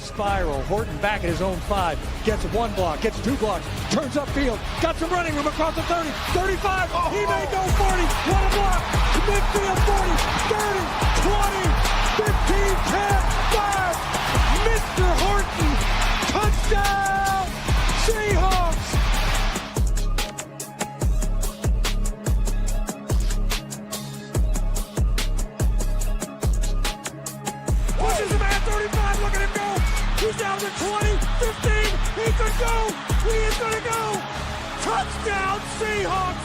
Spiral. Horton back at his own 5. Gets one block, gets 2 blocks, turns upfield. Got some running room across the 30, 35. He may go 40. What a block. Midfield 40, 30, 20, 15, 10, 5. Mr. Horton. Touchdown. Seahawks. Pushes him at 35. Look at him go. He's down to 20, 15. He could go. He is going to go. Touchdown, Seahawks.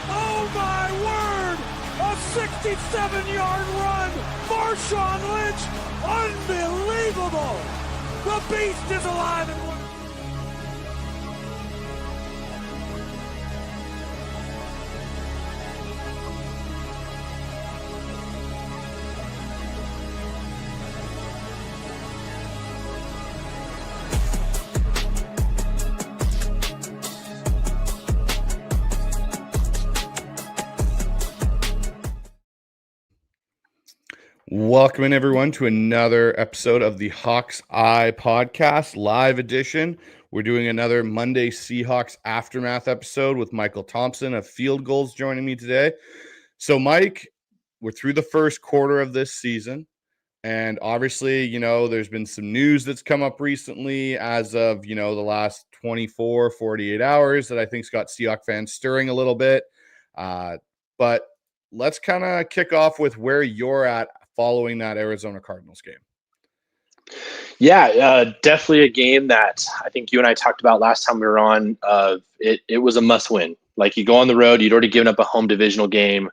Oh, my word. A 67-yard run. Marshawn Lynch. Unbelievable. The beast is alive and well. Welcome in, everyone, to another episode of the Hawks Eye Podcast, live edition. We're doing another Monday Seahawks Aftermath episode with Michael Thompson of Field Gulls joining me today. So, Mike, we're through the first quarter of this season, and obviously, there's been some news that's come up recently as of, the last 24, 48 hours that I think's got Seahawks fans stirring a little bit. But let's kind of kick off with where you're at following that Arizona Cardinals game. Yeah, definitely a game that I think you and I talked about last time we were on. It was a must win. Like, you go on the road, you'd already given up a home divisional game.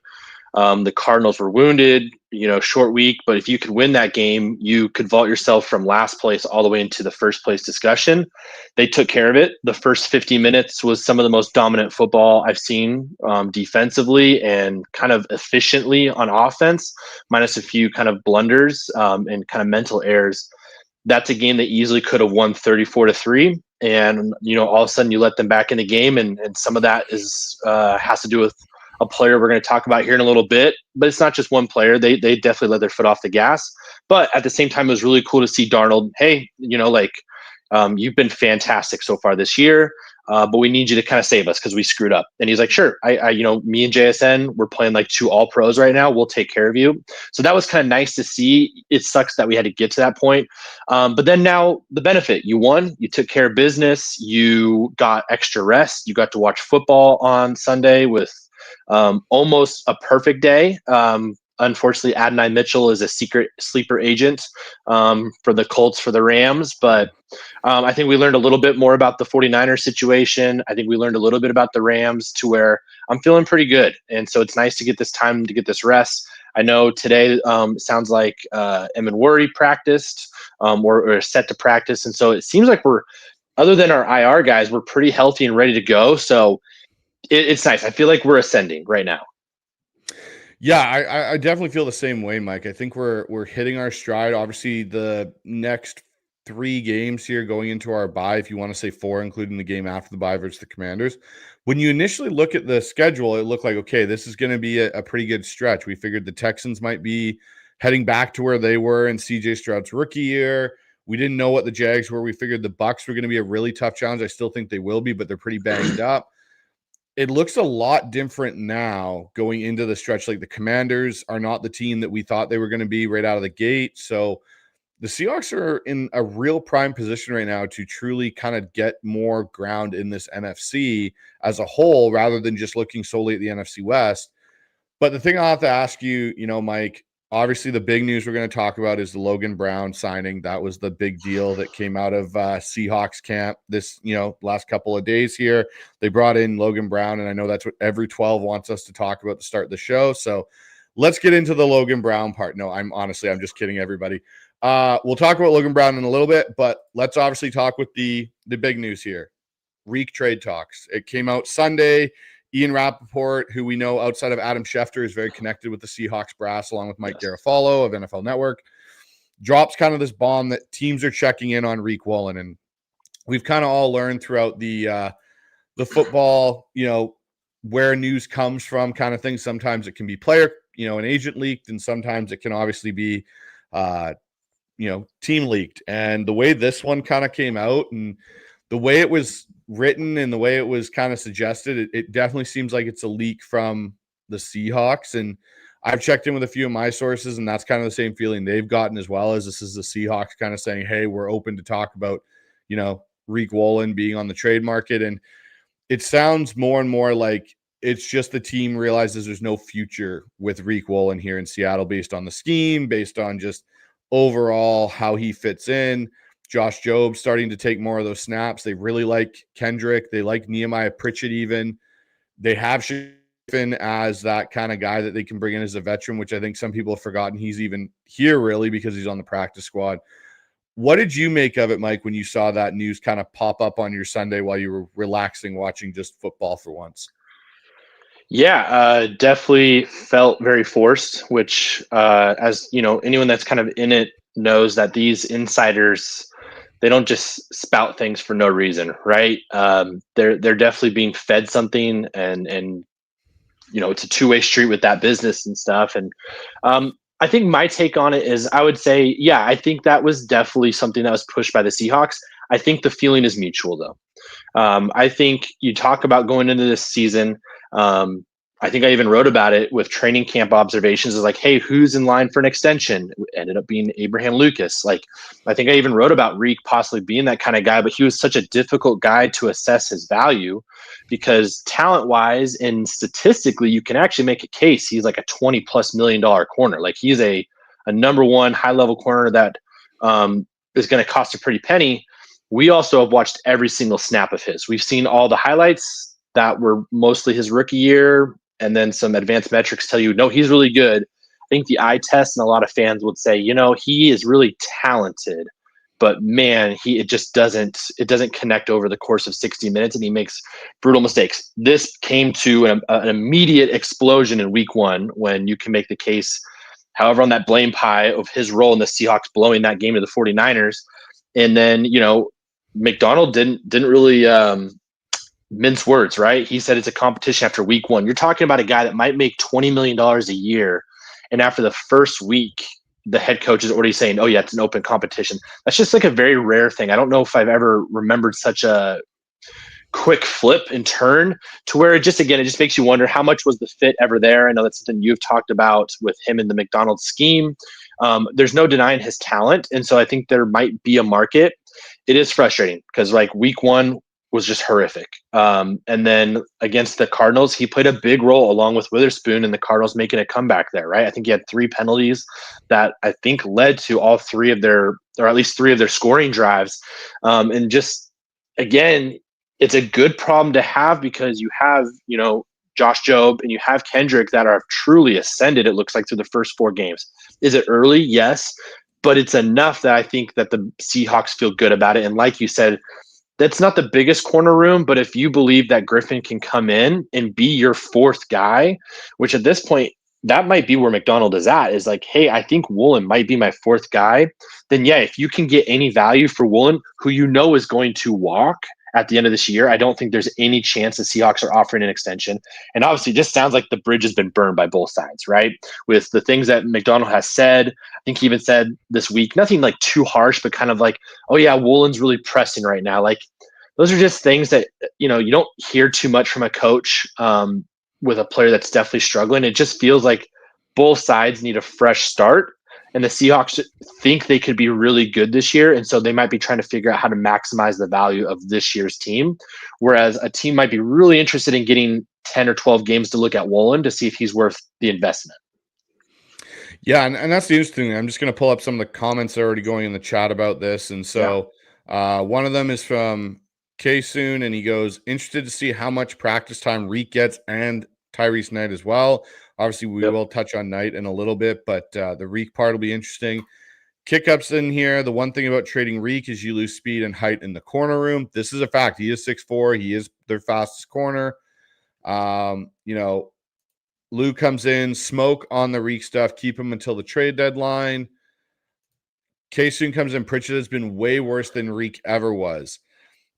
The Cardinals were wounded, short week, but if you could win that game, you could vault yourself from last place all the way into the first place discussion. They took care of it. The first 50 minutes was some of the most dominant football I've seen defensively and kind of efficiently on offense, minus a few kind of blunders and kind of mental errors. That's a game that easily could have won 34-3. And, all of a sudden you let them back in the game. And some of that has to do with a player we're going to talk about here in a little bit, but it's not just one player. They definitely let their foot off the gas, but at the same time, it was really cool to see Darnold. Hey, you've been fantastic so far this year, but we need you to kind of save us because we screwed up. And he's like, sure, I me and JSN, we're playing like 2 all pros right now. We'll take care of you. So that was kind of nice to see. It sucks that we had to get to that point. But then now the benefit, you won, you took care of business, you got extra rest. You got to watch football on Sunday with almost a perfect day. Unfortunately, Adonai Mitchell is a secret sleeper agent for the Colts, for the Rams. But I think we learned a little bit more about the 49ers situation. I think we learned a little bit about the Rams to where I'm feeling pretty good. And so it's nice to get this time to get this rest. I know today sounds like Emmett Worry practiced or set to practice. And so it seems like other than our IR guys, we're pretty healthy and ready to go. So it's nice. I feel like we're ascending right now. Yeah, I definitely feel the same way, Mike. I think we're hitting our stride. Obviously, the next 3 games here going into our bye, if you want to say 4, including the game after the bye versus the Commanders. When you initially look at the schedule, it looked like, okay, this is going to be a pretty good stretch. We figured the Texans might be heading back to where they were in CJ Stroud's rookie year. We didn't know what the Jags were. We figured the Bucs were going to be a really tough challenge. I still think they will be, but they're pretty banged up. It looks a lot different now going into the stretch. Like, the Commanders are not the team that we thought they were going to be right out of the gate. So the Seahawks are in a real prime position right now to truly kind of get more ground in this NFC as a whole, rather than just looking solely at the NFC West. But the thing I'll have to ask you, Mike, obviously the big news we're going to talk about is the Logan Brown signing. That was the big deal that came out of Seahawks camp this, last couple of days here. They brought in Logan Brown, and I know that's what every 12 wants us to talk about to start the show. So let's get into the Logan Brown part. No, I'm just kidding, everybody. We'll talk about Logan Brown in a little bit, but let's obviously talk with the big news here. Riq Trade Talks. It came out Sunday. Ian Rappaport, who we know outside of Adam Schefter is very connected with the Seahawks brass, along with Mike Garafolo of NFL Network, drops kind of this bomb that teams are checking in on Riq Woolen. And we've kind of all learned throughout the football, where news comes from kind of thing. Sometimes it can be player, an agent leaked, and sometimes it can obviously be, team leaked. And the way this one kind of came out and the way it was written and the way it was kind of suggested, it definitely seems like it's a leak from the Seahawks. And I've checked in with a few of my sources, and that's kind of the same feeling they've gotten as well, as this is the Seahawks kind of saying, hey, we're open to talk about, Riq Woolen being on the trade market. And it sounds more and more like it's just the team realizes there's no future with Riq Woolen here in Seattle based on the scheme, based on just overall how he fits in. Josh Jobe starting to take more of those snaps. They really like Kendrick. They like Nehemiah Pritchett even. They have Schiffin as that kind of guy that they can bring in as a veteran, which I think some people have forgotten he's even here really because he's on the practice squad. What did you make of it, Mike, when you saw that news kind of pop up on your Sunday while you were relaxing, watching just football for once? Yeah, definitely felt very forced, which, as anyone that's kind of in it knows that these insiders, they don't just spout things for no reason, right? They're definitely being fed something, and it's a two-way street with that business and stuff. And I think my take on it is, I would say, yeah, I think that was definitely something that was pushed by the Seahawks. I think the feeling is mutual, though. I think you talk about going into this season. I think I even wrote about it with training camp observations, is like, hey, who's in line for an extension? It ended up being Abraham Lucas. Like, I think I even wrote about Riq possibly being that kind of guy, but he was such a difficult guy to assess his value because talent-wise and statistically, you can actually make a case he's like a $20+ million corner. Like, he's a number one high-level corner that is going to cost a pretty penny. We also have watched every single snap of his. We've seen all the highlights that were mostly his rookie year, and then some advanced metrics tell you, no, he's really good. I think the eye test, and a lot of fans would say, he is really talented, but man, it doesn't connect over the course of 60 minutes, and he makes brutal mistakes. This came to an immediate explosion in week one when you can make the case, however, on that blame pie of his role in the Seahawks blowing that game to the 49ers. And then, McDonald didn't really mince words, right? He said it's a competition after week one. You're talking about a guy that might make $20 million a year, and after the first week, the head coach is already saying, oh yeah, it's an open competition. That's just like a very rare thing. I don't know if I've ever remembered such a quick flip and turn to where it just makes you wonder how much was the fit ever there. I know that's something you've talked about with him in the McDonald's scheme. There's no denying his talent, and so I think there might be a market. It is frustrating because like week one was just horrific. And then against the Cardinals, he played a big role along with Witherspoon and the Cardinals making a comeback there, right? I think he had 3 penalties that I think led to all 3 of their, or at least 3 of their scoring drives. And just, again, it's a good problem to have because you have, Josh Jobe and you have Kendrick that are truly ascended, it looks like, through the first 4 games. Is it early? Yes. But it's enough that I think that the Seahawks feel good about it. And like you said, that's not the biggest corner room, but if you believe that Griffin can come in and be your 4th guy, which at this point, that might be where McDonald is at, is like, hey, I think Woolen might be my 4th guy. Then yeah, if you can get any value for Woolen, who is going to walk at the end of this year, I don't think there's any chance the Seahawks are offering an extension. And obviously, it just sounds like the bridge has been burned by both sides, right? With the things that McDonald has said, I think he even said this week, nothing like too harsh, but kind of like, oh yeah, Woolen's really pressing right now. Like, those are just things that, you don't hear too much from a coach with a player that's definitely struggling. It just feels like both sides need a fresh start. And the Seahawks think they could be really good this year. And so they might be trying to figure out how to maximize the value of this year's team. Whereas a team might be really interested in getting 10 or 12 games to look at Woolen to see if he's worth the investment. Yeah, and that's the interesting thing. I'm just going to pull up some of the comments that are already going in the chat about this. And so one of them is from K-Soon, and he goes, interested to see how much practice time Riq gets and Tyrese Knight as well. Obviously, we will touch on Knight in a little bit, but the Riq part will be interesting. Kickup's in here. The one thing about trading Riq is you lose speed and height in the corner room. This is a fact. He is 6'4". He is their fastest corner. Lou comes in, smoke on the Riq stuff, keep him until the trade deadline. K-Soon comes in. Pritchett has been way worse than Riq ever was.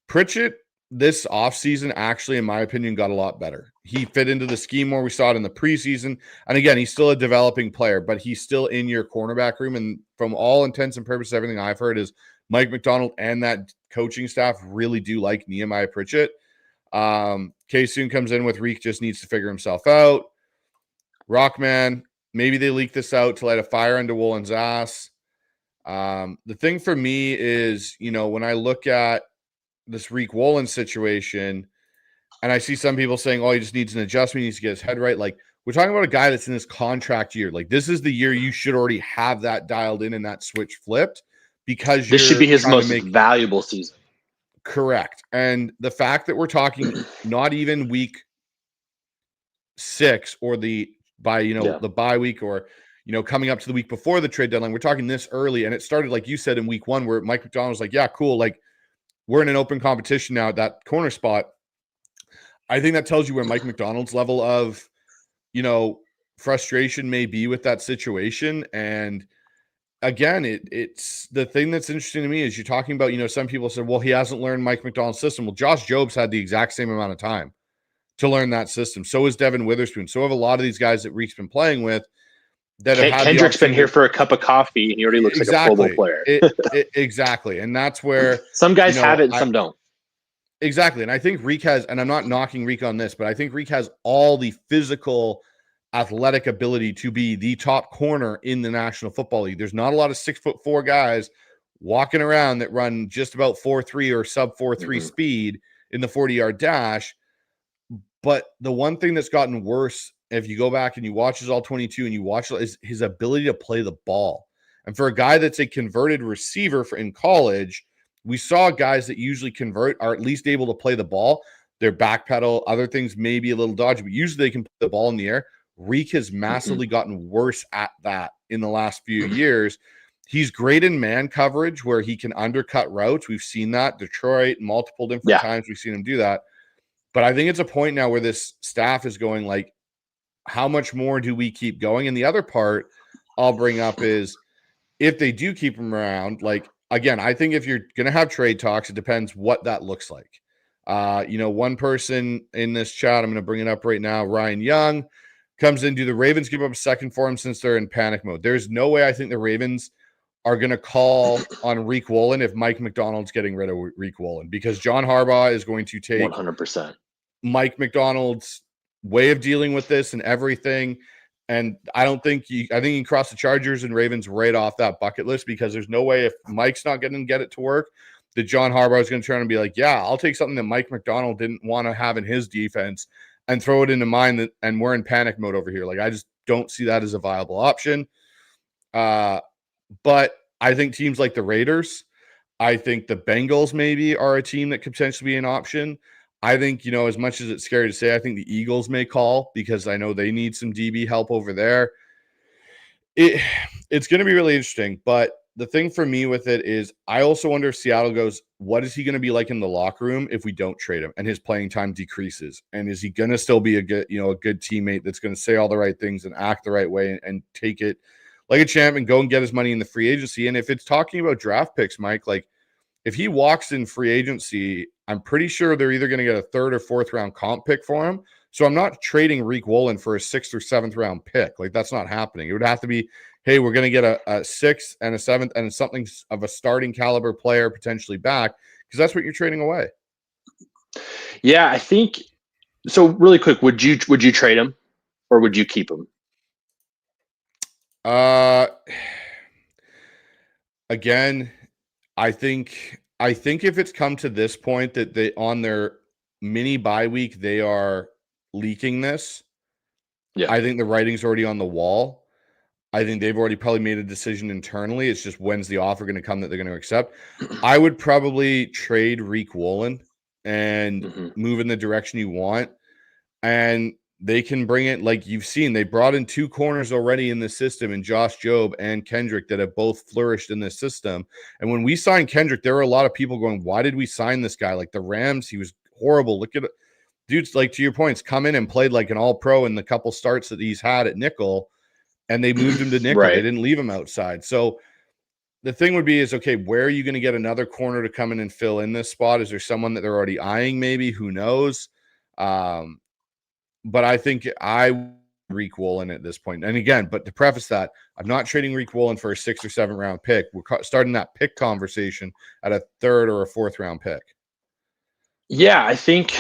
Pritchett this offseason actually, in my opinion, got a lot better. He fit into the scheme more. We saw it in the preseason. And again, he's still a developing player, but he's still in your cornerback room. And from all intents and purposes, everything I've heard is Mike McDonald and that coaching staff really do like Nehemiah Pritchett. K-Soon comes in with Riq, just needs to figure himself out. Rockman, maybe they leak this out to light a fire under Woolen's ass. The thing for me is, when I look at this Riq Woolen situation, and I see some people saying, oh, he just needs an adjustment, he needs to get his head right. Like, we're talking about a guy that's in his contract year. Like, this is the year you should already have that dialed in and that switch flipped, because this should be his most valuable season. Correct. And the fact that we're talking not even week 6 or the bye week, or coming up to the week before the trade deadline, we're talking this early, and it started, like you said, in week 1, where Mike McDonald was like, yeah, cool, like, we're in an open competition now at that corner spot. I think that tells you where Mike McDonald's level of, frustration may be with that situation. And again, it's the thing that's interesting to me is you're talking about, some people said, well, he hasn't learned Mike McDonald's system. Well, Josh Jobs had the exact same amount of time to learn that system. So is Devin Witherspoon. So have a lot of these guys that Riq's been playing with. Kendrick's been here for a cup of coffee, and he already looks like a Pro Bowl player. Exactly. And that's where some guys have it and some don't. Exactly. And I think Riq has, and I'm not knocking Riq on this, but I think Riq has all the physical, athletic ability to be the top corner in the National Football League. There's not a lot of 6'4" guys walking around that run just about 4.3 or sub 4.3 speed in the 40-yard dash. But the one thing that's gotten worse, if you go back and you watch his all 22 and you watch, is his ability to play the ball. And for a guy that's a converted receiver in college, we saw guys that usually convert are at least able to play the ball. Their backpedal, other things may be a little dodgy, but usually they can put the ball in the air. Riq has massively gotten worse at that in the last few years. He's great in man coverage where he can undercut routes. We've seen that. Detroit, multiple different times we've seen him do that. But I think it's a point now where this staff is going like, how much more do we keep going? And the other part I'll bring up is if they do keep him around, like, again, I think if you're going to have trade talks, it depends what that looks like. One person in this chat, I'm going to bring it up right now, Ryan Young, comes in. Do the Ravens give up a second for him since they're in panic mode? There's no way I think the Ravens are going to call on Riq Woolen if Mike McDonald's getting rid of Riq Woolen, because John Harbaugh is going to take 100% Mike McDonald's way of dealing with this and everything. And I think you can cross the Chargers and Ravens right off that bucket list, because there's no way, if Mike's not going to get it to work, that John Harbaugh is going to turn and be like, yeah, I'll take something that Mike McDonald didn't want to have in his defense and throw it into mine, and we're in panic mode over here. Like, I just don't see that as a viable option. But I think teams like the Raiders, I think the Bengals maybe are a team that could potentially be an option. I think, as much as it's scary to say, I think the Eagles may call, because I know they need some DB help over there. It's going to be really interesting. But the thing for me with it is I also wonder if Seattle goes, what is he going to be like in the locker room if we don't trade him and his playing time decreases? And is he going to still be a good teammate that's going to say all the right things and act the right way and take it like a champ and go and get his money in the free agency? And if it's talking about draft picks, Mike, like, if he walks in free agency, I'm pretty sure they're either going to get a 3rd or 4th round comp pick for him. So I'm not trading Riq Woolen for a 6th or 7th round pick. Like, that's not happening. It would have to be, hey, we're going to get a 6th and a 7th and something of a starting caliber player potentially back, because that's what you're trading away. Yeah, I think so. Really quick, would you trade him or would you keep him? Again, I think if it's come to this point that they, on their mini bye week, they are leaking this. Yeah, I think the writing's already on the wall. I think they've already probably made a decision internally. It's just, when's the offer going to come that they're going to accept? I would probably trade Riq Woolen and move in the direction you want. And they can bring it, like you've seen, they brought in 2 corners already in the system, and Josh Jobe and Kendrick, that have both flourished in this system. And when we signed Kendrick, there were a lot of people going, why did we sign this guy? Like, the Rams, he was horrible. Look at it. Dude's, like, to your points, come in and played like an all-pro in the couple starts that he's had at nickel, and they moved him to nickel. Right. They didn't leave him outside. So the thing would be is, okay, where are you going to get another corner to come in and fill in this spot? Is there someone that they're already eyeing? Maybe, who knows? But I think Riq Woolen at this point. And again, but to preface that, I'm not trading Riq Woolen for a 6th or 7th round pick. We're starting that pick conversation at a 3rd or a 4th round pick. Yeah, I think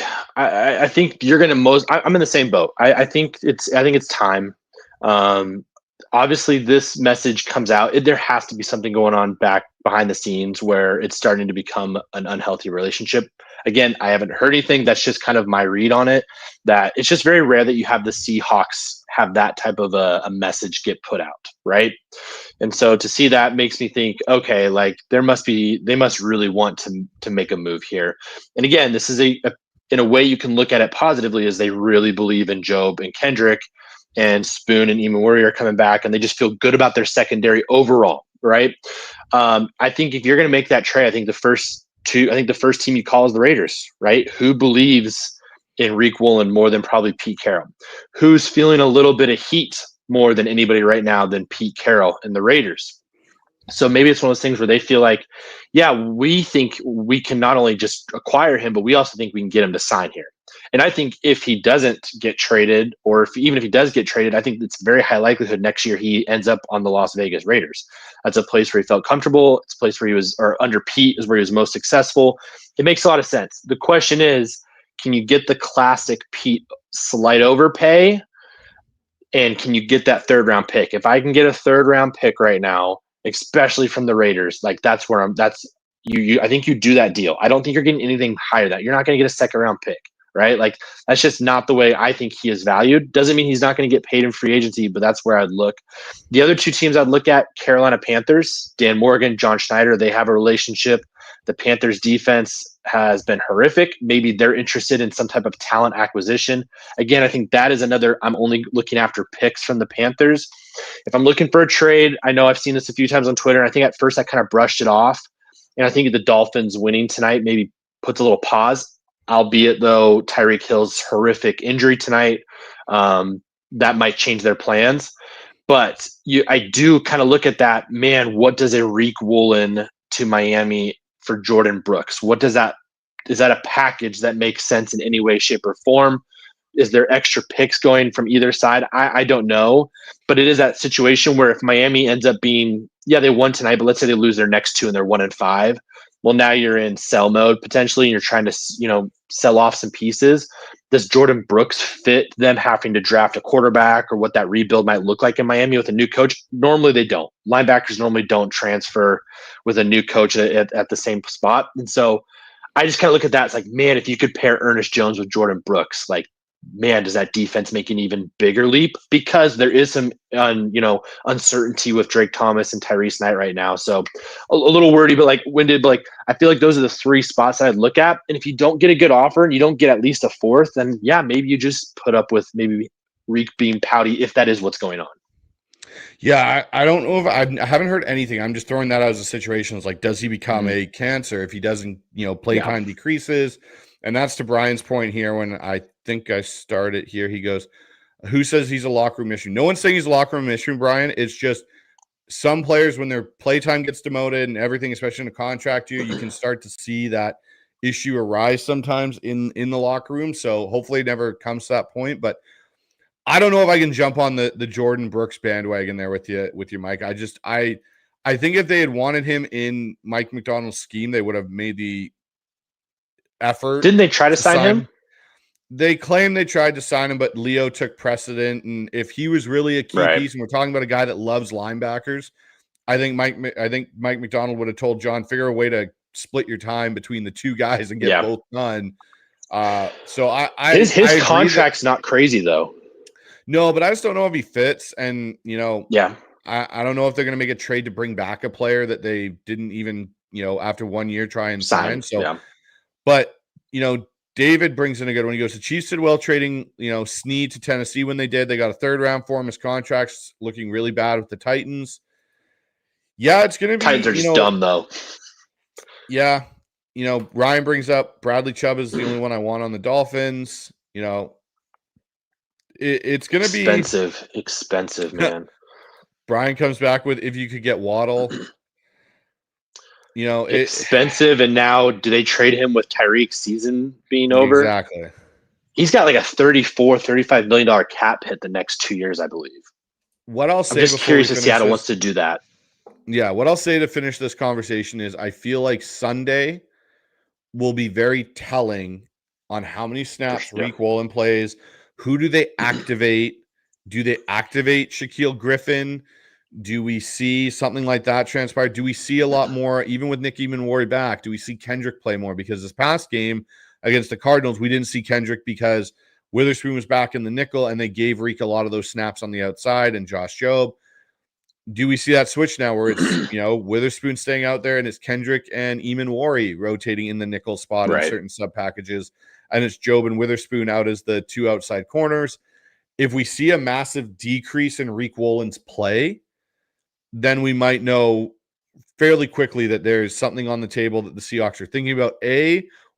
you're gonna I'm in the same boat. I think it's time. Obviously, this message comes out. There has to be something going on back behind the scenes where it's starting to become an unhealthy relationship. Again, I haven't heard anything. That's just kind of my read on it. That it's just very rare that you have the Seahawks have that type of a message get put out, right? And so to see that makes me think, okay, like they must really want to make a move here. And again, this is in a way you can look at it positively, as they really believe in Job and Kendrick, and Spoon and Imawari are coming back, and they just feel good about their secondary overall, right? I think if you're going to make that trade, I think the first team you call is the Raiders, right? Who believes in Riq Woolen more than probably Pete Carroll? Who's feeling a little bit of heat more than anybody right now than Pete Carroll and the Raiders? So maybe it's one of those things where they feel like, yeah, we think we can not only just acquire him, but we also think we can get him to sign here. And I think if he doesn't get traded, or even if he does get traded, I think it's very high likelihood next year he ends up on the Las Vegas Raiders. That's a place where he felt comfortable. It's a place where he was, or under Pete is where he was most successful. It makes a lot of sense. The question is, can you get the classic Pete slight overpay? And can you get that 3rd round pick? If I can get a 3rd round pick right now, especially from the Raiders, like I think you do that deal. I don't think you're getting anything higher than that. You're not going to get a 2nd round pick, right? Like that's just not the way I think he is valued. Doesn't mean he's not going to get paid in free agency, but that's where I'd look. The other 2 teams I'd look at, Carolina Panthers, Dan Morgan, John Schneider, they have a relationship. The Panthers defense has been horrific. Maybe they're interested in some type of talent acquisition. Again, I think that is another, I'm only looking after picks from the Panthers. If I'm looking for a trade, I know I've seen this a few times on Twitter. I think at first I kind of brushed it off. And I think the Dolphins winning tonight maybe puts a little pause, albeit though Tyreek Hill's horrific injury tonight, that might change their plans. But I do kind of look at that, man, what does a Riq Woolen to Miami for Jordan Brooks? Is that a package that makes sense in any way, shape, or form? Is there extra picks going from either side? I don't know. But it is that situation where if Miami ends up being, yeah, they won tonight, but let's say they lose their next 2 and they're 1-5. Well, now you're in sell mode potentially, and you're trying to, sell off some pieces. Does Jordan Brooks fit them having to draft a quarterback, or what that rebuild might look like in Miami with a new coach? Normally they don't. Linebackers normally don't transfer with a new coach at the same spot. And so I just kind of look at that. It's like, man, if you could pair Ernest Jones with Jordan Brooks, like, man, does that defense make an even bigger leap? Because there is some, uncertainty with Drake Thomas and Tyrese Knight right now. So a little wordy, but winded. But I feel like those are the 3 spots that I'd look at. And if you don't get a good offer and you don't get at least a 4th, then yeah, maybe you just put up with maybe Riq being pouty if that is what's going on. Yeah, I don't know if I haven't heard anything. I'm just throwing that out as a situation. It's like, does he become a cancer if he doesn't, play time decreases? And that's to Brian's point here. When I think I started here, he goes, who says he's a locker room issue? No one's saying he's a locker room issue, Brian. It's just some players, when their playtime gets demoted and everything, especially in a contract year, you can start to see that issue arise sometimes in the locker room. So hopefully it never comes to that point. But I don't know if I can jump on the Jordan Brooks bandwagon there with you, Mike. I think if they had wanted him in Mike McDonald's scheme, they would have made the effort. Didn't they try to sign him? They claim they tried to sign him, but Leo took precedent. And if he was really a key piece, and we're talking about a guy that loves linebackers, I think Mike McDonald would have told John, figure a way to split your time between the 2 guys and get both done. So his contract's not crazy though. No, but I just don't know if he fits. And I don't know if they're going to make a trade to bring back a player that they didn't even, after 1 year try and sign. So, but David brings in a good one. He goes, the Chiefs did well trading, Snead to Tennessee when they did. They got a 3rd round for him. His contract's looking really bad with the Titans. Yeah, it's going to be. Titans are just dumb, though. Yeah. Ryan brings up Bradley Chubb is the only one I want on the Dolphins. It's going to be expensive, man. Brian comes back with, if you could get Waddle. expensive. And now do they trade him with Tyreek's season being over? Exactly. He's got like a $35 million cap hit the next 2 years, I believe. What I'll say, I'm just curious if Seattle wants to do that. Yeah, what I'll say to finish this conversation is I feel like Sunday will be very telling on how many snaps Riq Woolen plays. Who do they activate? Do they activate Shaquille Griffin? Do we see something like that transpire? Do we see a lot more, even with Nick Eamon-Warry back? Do we see Kendrick play more? Because this past game against the Cardinals, we didn't see Kendrick because Witherspoon was back in the nickel and they gave Riq a lot of those snaps on the outside and Josh Jobe. Do we see that switch now where it's, Witherspoon staying out there and it's Kendrick and Eamon-Warry rotating in the nickel spot in certain sub packages, and it's Jobe and Witherspoon out as the two outside corners? If we see a massive decrease in Riq Woolen's play, then we might know fairly quickly that there's something on the table that the Seahawks are thinking about,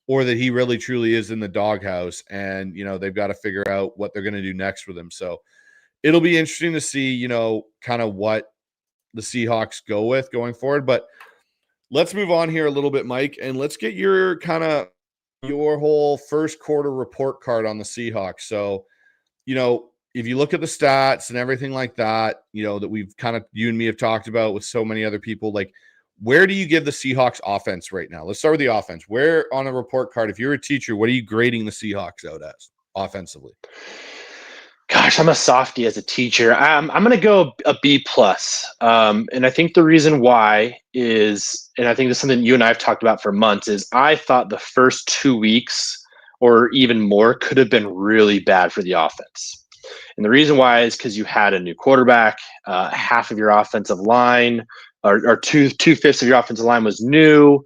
or that he really truly is in the doghouse and, they've got to figure out what they're going to do next with him. So it'll be interesting to see, kind of what the Seahawks go with going forward. But let's move on here a little bit, Mike, and let's get your whole first quarter report card on the Seahawks. So, if you look at the stats and everything like that, that we've you and me have talked about with so many other people, like, where do you give the Seahawks offense right now? Let's start with the offense. Where on a report card, if you're a teacher, what are you grading the Seahawks out as offensively? Gosh, I'm a softie as a teacher. I'm going to go a B+. And I think the reason why is, and I think this is something you and I have talked about for months, is I thought the first 2 weeks or even more could have been really bad for the offense. And the reason why is because you had a new quarterback, half of your offensive line, or two-fifths of your offensive line was new.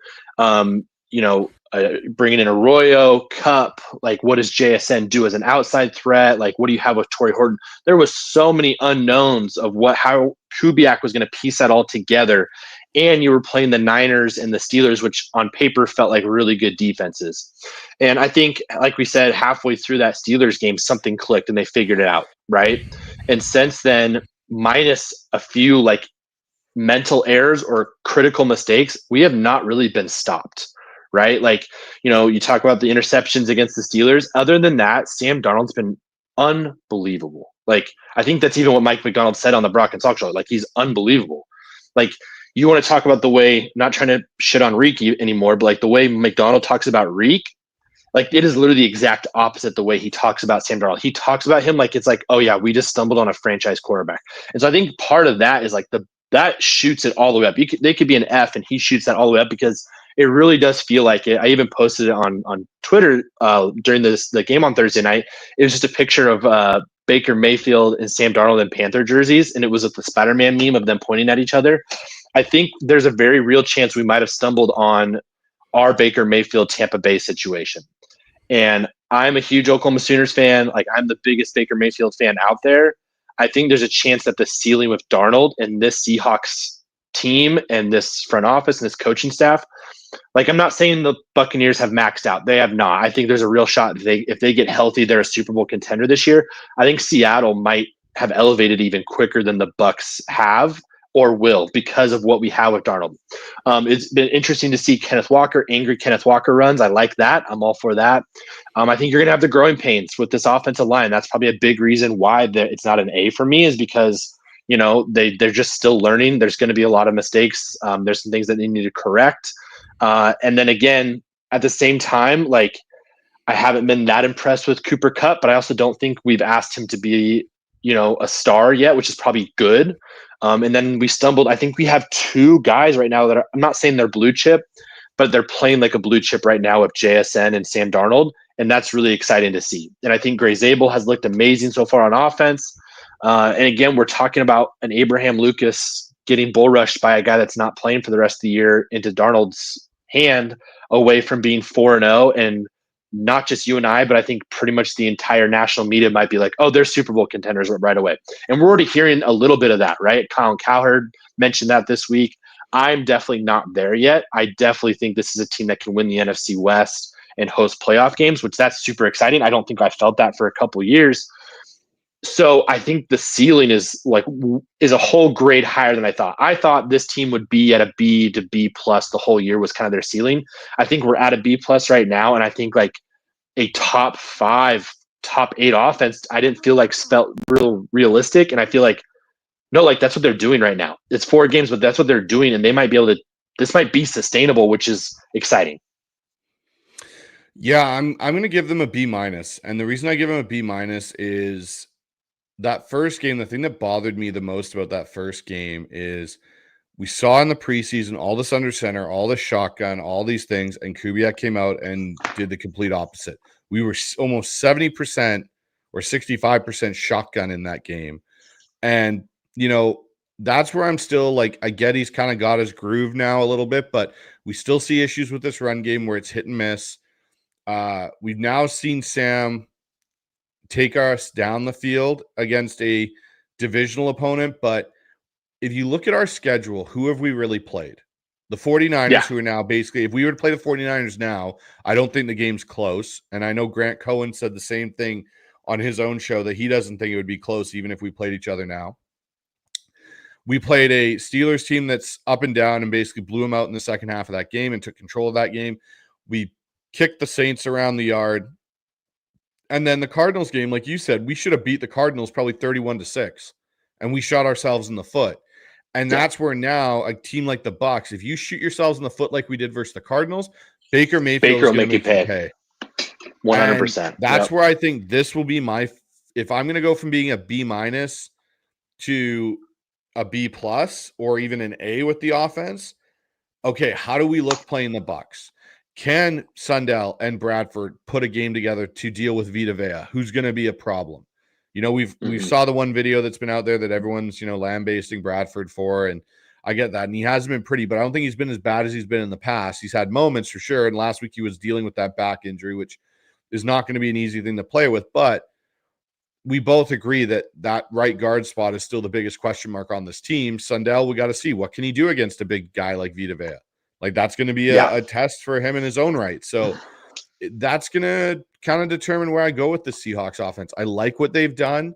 Bringing in Arroyo, Cup, like what does JSN do as an outside threat? Like what do you have with Torrey Horton? There was so many unknowns of how Kubiak was going to piece that all together. And you were playing the Niners and the Steelers, which on paper felt like really good defenses. And I think, like we said, halfway through that Steelers game, something clicked and they figured it out, right? And since then, minus a few like mental errors or critical mistakes, we have not really been stopped. Right? Like, you talk about the interceptions against the Steelers. Other than that, Sam Darnold's been unbelievable. Like, I think that's even what Mike McDonald said on the Brock and Salk show. Like, he's unbelievable. Like, you want to talk about the way, not trying to shit on Riq anymore, but like the way McDonald talks about Riq, like it is literally the exact opposite the way he talks about Sam Darnold. He talks about him like it's like, oh yeah, we just stumbled on a franchise quarterback. And so I think part of that is like that shoots it all the way up. They could be an F and he shoots that all the way up because it really does feel like it. I even posted it on Twitter during the game on Thursday night. It was just a picture of Baker Mayfield and Sam Darnold in Panther jerseys, and it was with the Spider-Man meme of them pointing at each other. I think there's a very real chance we might have stumbled on our Baker Mayfield Tampa Bay situation. And I'm a huge Oklahoma Sooners fan. Like, I'm the biggest Baker Mayfield fan out there. I think there's a chance that the ceiling with Darnold and this Seahawks team and this front office and this coaching staff, like, I'm not saying the Buccaneers have maxed out. They have not. I think there's a real shot if they get healthy, they're a Super Bowl contender this year. I think Seattle might have elevated even quicker than the Bucs have or will because of what we have with Darnold. It's been interesting to see angry Kenneth Walker runs. I like that. I'm all for that. I think you're going to have the growing pains with this offensive line. That's probably a big reason why it's not an A for me, is because they're just still learning. There's going to be a lot of mistakes. There's some things that they need to correct. And then again, at the same time, like, I haven't been that impressed with Cooper Kupp, but I also don't think we've asked him to be, a star yet, which is probably good. And then we stumbled. I think we have two guys right now that I'm not saying they're blue chip, but they're playing like a blue chip right now with JSN and Sam Darnold. And that's really exciting to see. And I think Gray Zabel has looked amazing so far on offense. And again, we're talking about an Abraham Lucas getting bull rushed by a guy that's not playing for the rest of the year into Darnold's hand, away from being 4-0. And not just you and I, but I think pretty much the entire national media might be like, oh, they're Super Bowl contenders right away. And we're already hearing a little bit of that, right? Colin Cowherd mentioned that this week. I'm definitely not there yet. I definitely think this is a team that can win the NFC West and host playoff games, which that's super exciting. I don't think I felt that for a couple of years. So I think the ceiling is a whole grade higher than I thought. I thought this team would be at a B to B plus the whole year was kind of their ceiling. I think we're at a B plus right now, and I think like a top 5, top 8 offense, I didn't feel like felt realistic, and I feel like no, like that's what they're doing right now. It's 4 games, but that's what they're doing, and they might be able to. This might be sustainable, which is exciting. Yeah, I'm going to give them a B minus, and the reason I give them a B minus is that first game. The thing that bothered me the most about that first game is we saw in the preseason all this under center, all this shotgun, all these things, and Kubiak came out and did the complete opposite. We were almost 70% or 65% shotgun in that game, and that's where I'm still like, I get he's kind of got his groove now a little bit, but we still see issues with this run game where it's hit and miss. We've now seen Sam take us down the field against a divisional opponent, but if you look at our schedule, who have we really played? The 49ers, who are now basically, if we were to play the 49ers now, I don't think the game's close. And I know Grant Cohen said the same thing on his own show, that he doesn't think it would be close even if we played each other now. We played a Steelers team that's up and down and basically blew them out in the second half of that game and took control of that game. We kicked the Saints around the yard. And then the Cardinals game, like you said, we should have beat the Cardinals probably 31-6. And we shot ourselves in the foot. And that's where now a team like the Bucs, if you shoot yourselves in the foot like we did versus the Cardinals, Baker Mayfield is going to make you pay. 100%. And that's where I think this will be if I'm going to go from being a B minus to a B plus or even an A with the offense. Okay, how do we look playing the Bucs? Can Sundell and Bradford put a game together to deal with Vita Vea, who's going to be a problem? We saw the one video that's been out there that everyone's, lambasting Bradford for, and I get that. And he hasn't been pretty, but I don't think he's been as bad as he's been in the past. He's had moments for sure. And last week he was dealing with that back injury, which is not going to be an easy thing to play with. But we both agree that right guard spot is still the biggest question mark on this team. Sundell, we got to see what can he do against a big guy like Vita Vea. Like that's going to be a test for him in his own right. So that's going to kind of determine where I go with the Seahawks offense. I like what they've done.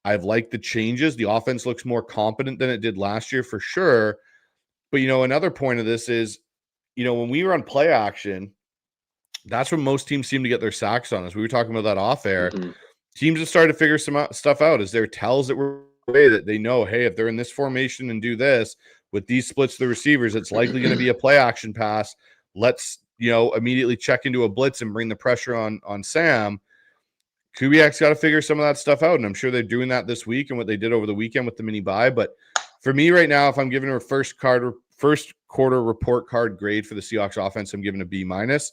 I've liked the changes. The offense looks more competent than it did last year for sure. But, another point of this is, when we run play action, that's when most teams seem to get their sacks on us. We were talking about that off air. Mm-hmm. Teams have started to figure some stuff out. Is there tells that we're away that they know, hey, if they're in this formation and do this with these splits to the receivers, it's likely going to be a play action pass. Let's, immediately check into a blitz and bring the pressure on Sam. Kubiak's got to figure some of that stuff out, and I'm sure they're doing that this week and what they did over the weekend with the mini bye. But for me right now, if I'm giving her a first quarter report card grade for the Seahawks offense, I'm giving a B minus.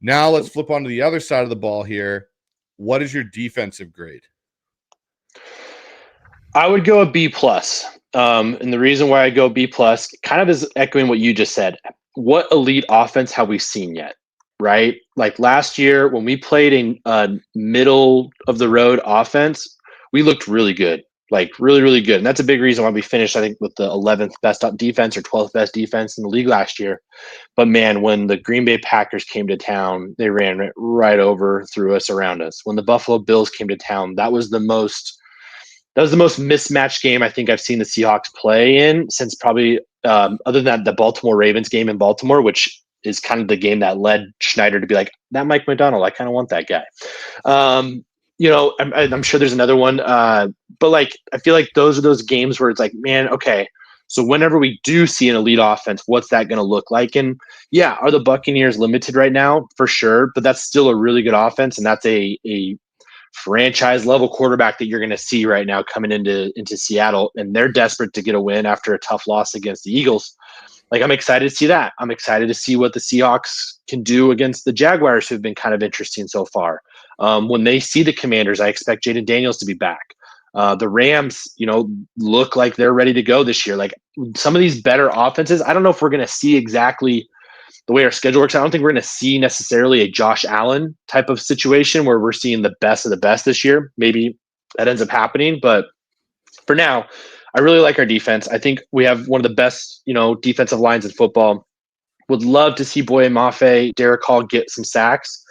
Now let's flip onto the other side of the ball here. What is your defensive grade? I would go a B plus. And the reason why I go B plus kind of is echoing what you just said. What elite offense have we seen yet? Right? Like last year when we played a middle of the road offense, we looked really good, like really, really good. And that's a big reason why we finished, I think, with the 11th best defense or 12th best defense in the league last year. But man, when the Green Bay Packers came to town, they ran right over through us, around us. When the Buffalo Bills came to town, that was the most mismatched game I think I've seen the Seahawks play in since probably other than the Baltimore Ravens game in Baltimore, which is kind of the game that led Schneider to be like, that Mike McDonald, I kind of want that guy. I'm sure there's another one. But like, I feel like those are those games where it's like, man, okay, so whenever we do see an elite offense, what's that going to look like? And yeah, are the Buccaneers limited right now? For sure. But that's still a really good offense. And that's a franchise level quarterback that you're going to see right now coming into Seattle. And they're desperate to get a win after a tough loss against the Eagles. Like, I'm excited to see that. I'm excited to see what the Seahawks can do against the Jaguars, who've been kind of interesting so far. When they see the Commanders, I expect Jaden Daniels to be back. The Rams, look like they're ready to go this year. Like some of these better offenses, I don't know if we're going to see exactly the way our schedule works. I don't think we're going to see necessarily a Josh Allen type of situation where we're seeing the best of the best this year. Maybe that ends up happening, but for now, I really like our defense. I think we have one of the best, defensive lines in football. Would love to see Boye Mafe, Derek Hall get some sacks.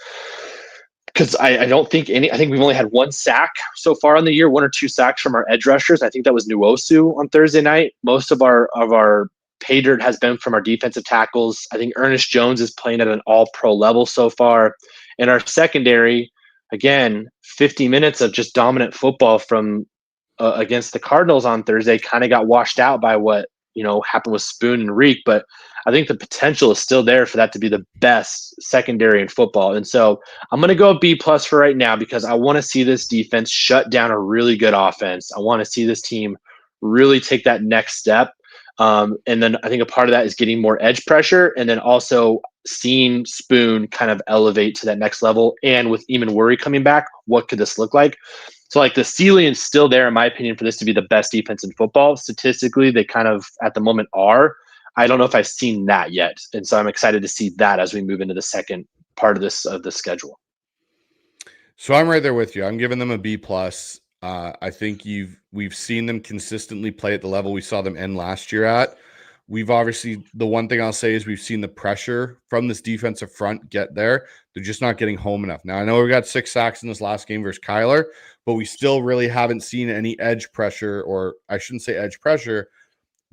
because I don't think I think we've only had one sack so far on the year, 1 or 2 sacks from our edge rushers. I think that was Nwosu on Thursday night. Most of our pay dirt has been from our defensive tackles. I think Ernest Jones is playing at an all-pro level so far. And our secondary, again, 50 minutes of just dominant football from against the Cardinals on Thursday kind of got washed out by what happened with Spoon and Riq, but I think the potential is still there for that to be the best secondary in football. And so I'm going to go B+ for right now because I want to see this defense shut down a really good offense. I want to see this team really take that next step. And then I think a part of that is getting more edge pressure and then also seeing Spoon kind of elevate to that next level. And with Eamon Worry coming back, what could this look like? So like the ceiling is still there, in my opinion, for this to be the best defense in football. Statistically, they kind of at the moment are. I don't know if I've seen that yet. And so I'm excited to see that as we move into the second part of the schedule. So I'm right there with you. I'm giving them a B+. I think we've seen them consistently play at the level we saw them end last year at. We've obviously, the one thing I'll say is we've seen the pressure from this defensive front get there. They're just not getting home enough. Now, I know we got 6 sacks in this last game versus Kyler, but we still really haven't seen any edge pressure, or I shouldn't say edge pressure,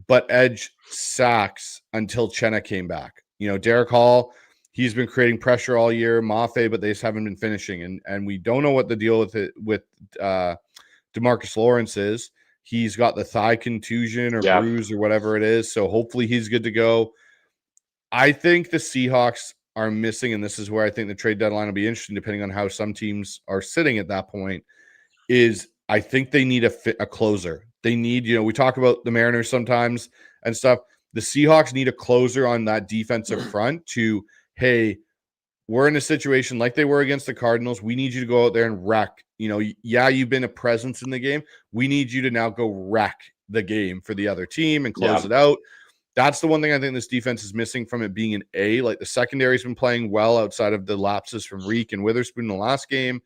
but edge sacks until Chenna came back. Derek Hall, he's been creating pressure all year, Mafe, but they just haven't been finishing. And we don't know what the deal with DeMarcus Lawrence is. He's got the thigh contusion or bruise or whatever it is. So hopefully he's good to go. I think the Seahawks are missing, and this is where I think the trade deadline will be interesting, depending on how some teams are sitting at that point, is I think they need a closer. They need, we talk about the Mariners sometimes and stuff. The Seahawks need a closer on that defensive front to, hey, we're in a situation like they were against the Cardinals. We need you to go out there and wreck. You've been a presence in the game. We need you to now go wreck the game for the other team and close it out. That's the one thing I think this defense is missing from it being an A. Like the secondary's been playing well outside of the lapses from Riq and Witherspoon in the last game.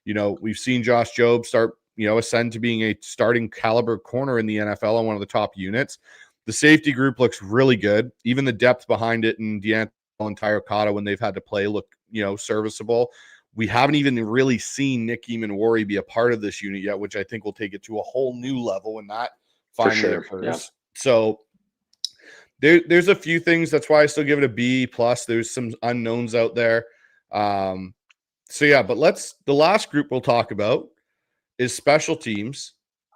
We've seen Josh Jobe start, ascend to being a starting caliber corner in the NFL on one of the top units. The safety group looks really good. Even the depth behind it and D'Antonio and Tyokata when they've had to play look, serviceable. We haven't even really seen Nick Eamon-Worry be a part of this unit yet, which I think will take it to a whole new level when that finally occurs. Yeah. So there's a few things. That's why I still give it a B+. There's some unknowns out there. But the last group we'll talk about is special teams.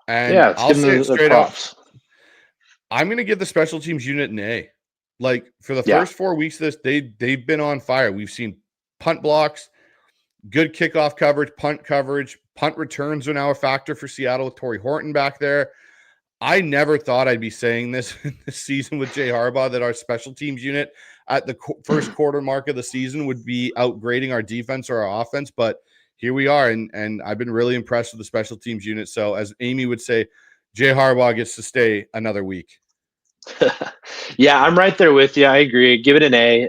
And I'll say it straight up. I'm going to give the special teams unit an A. Like for the first 4 weeks of this, they've been on fire. We've seen punt blocks, good kickoff coverage, punt returns are now a factor for Seattle with Torrey Horton back there. I never thought I'd be saying this season with Jay Harbaugh that our special teams unit at the first quarter mark of the season would be outgrading our defense or our offense, but here we are, and I've been really impressed with the special teams unit. So as Amy would say, Jay Harbaugh gets to stay another week. Yeah, I'm right there with you. I agree. Give it an A.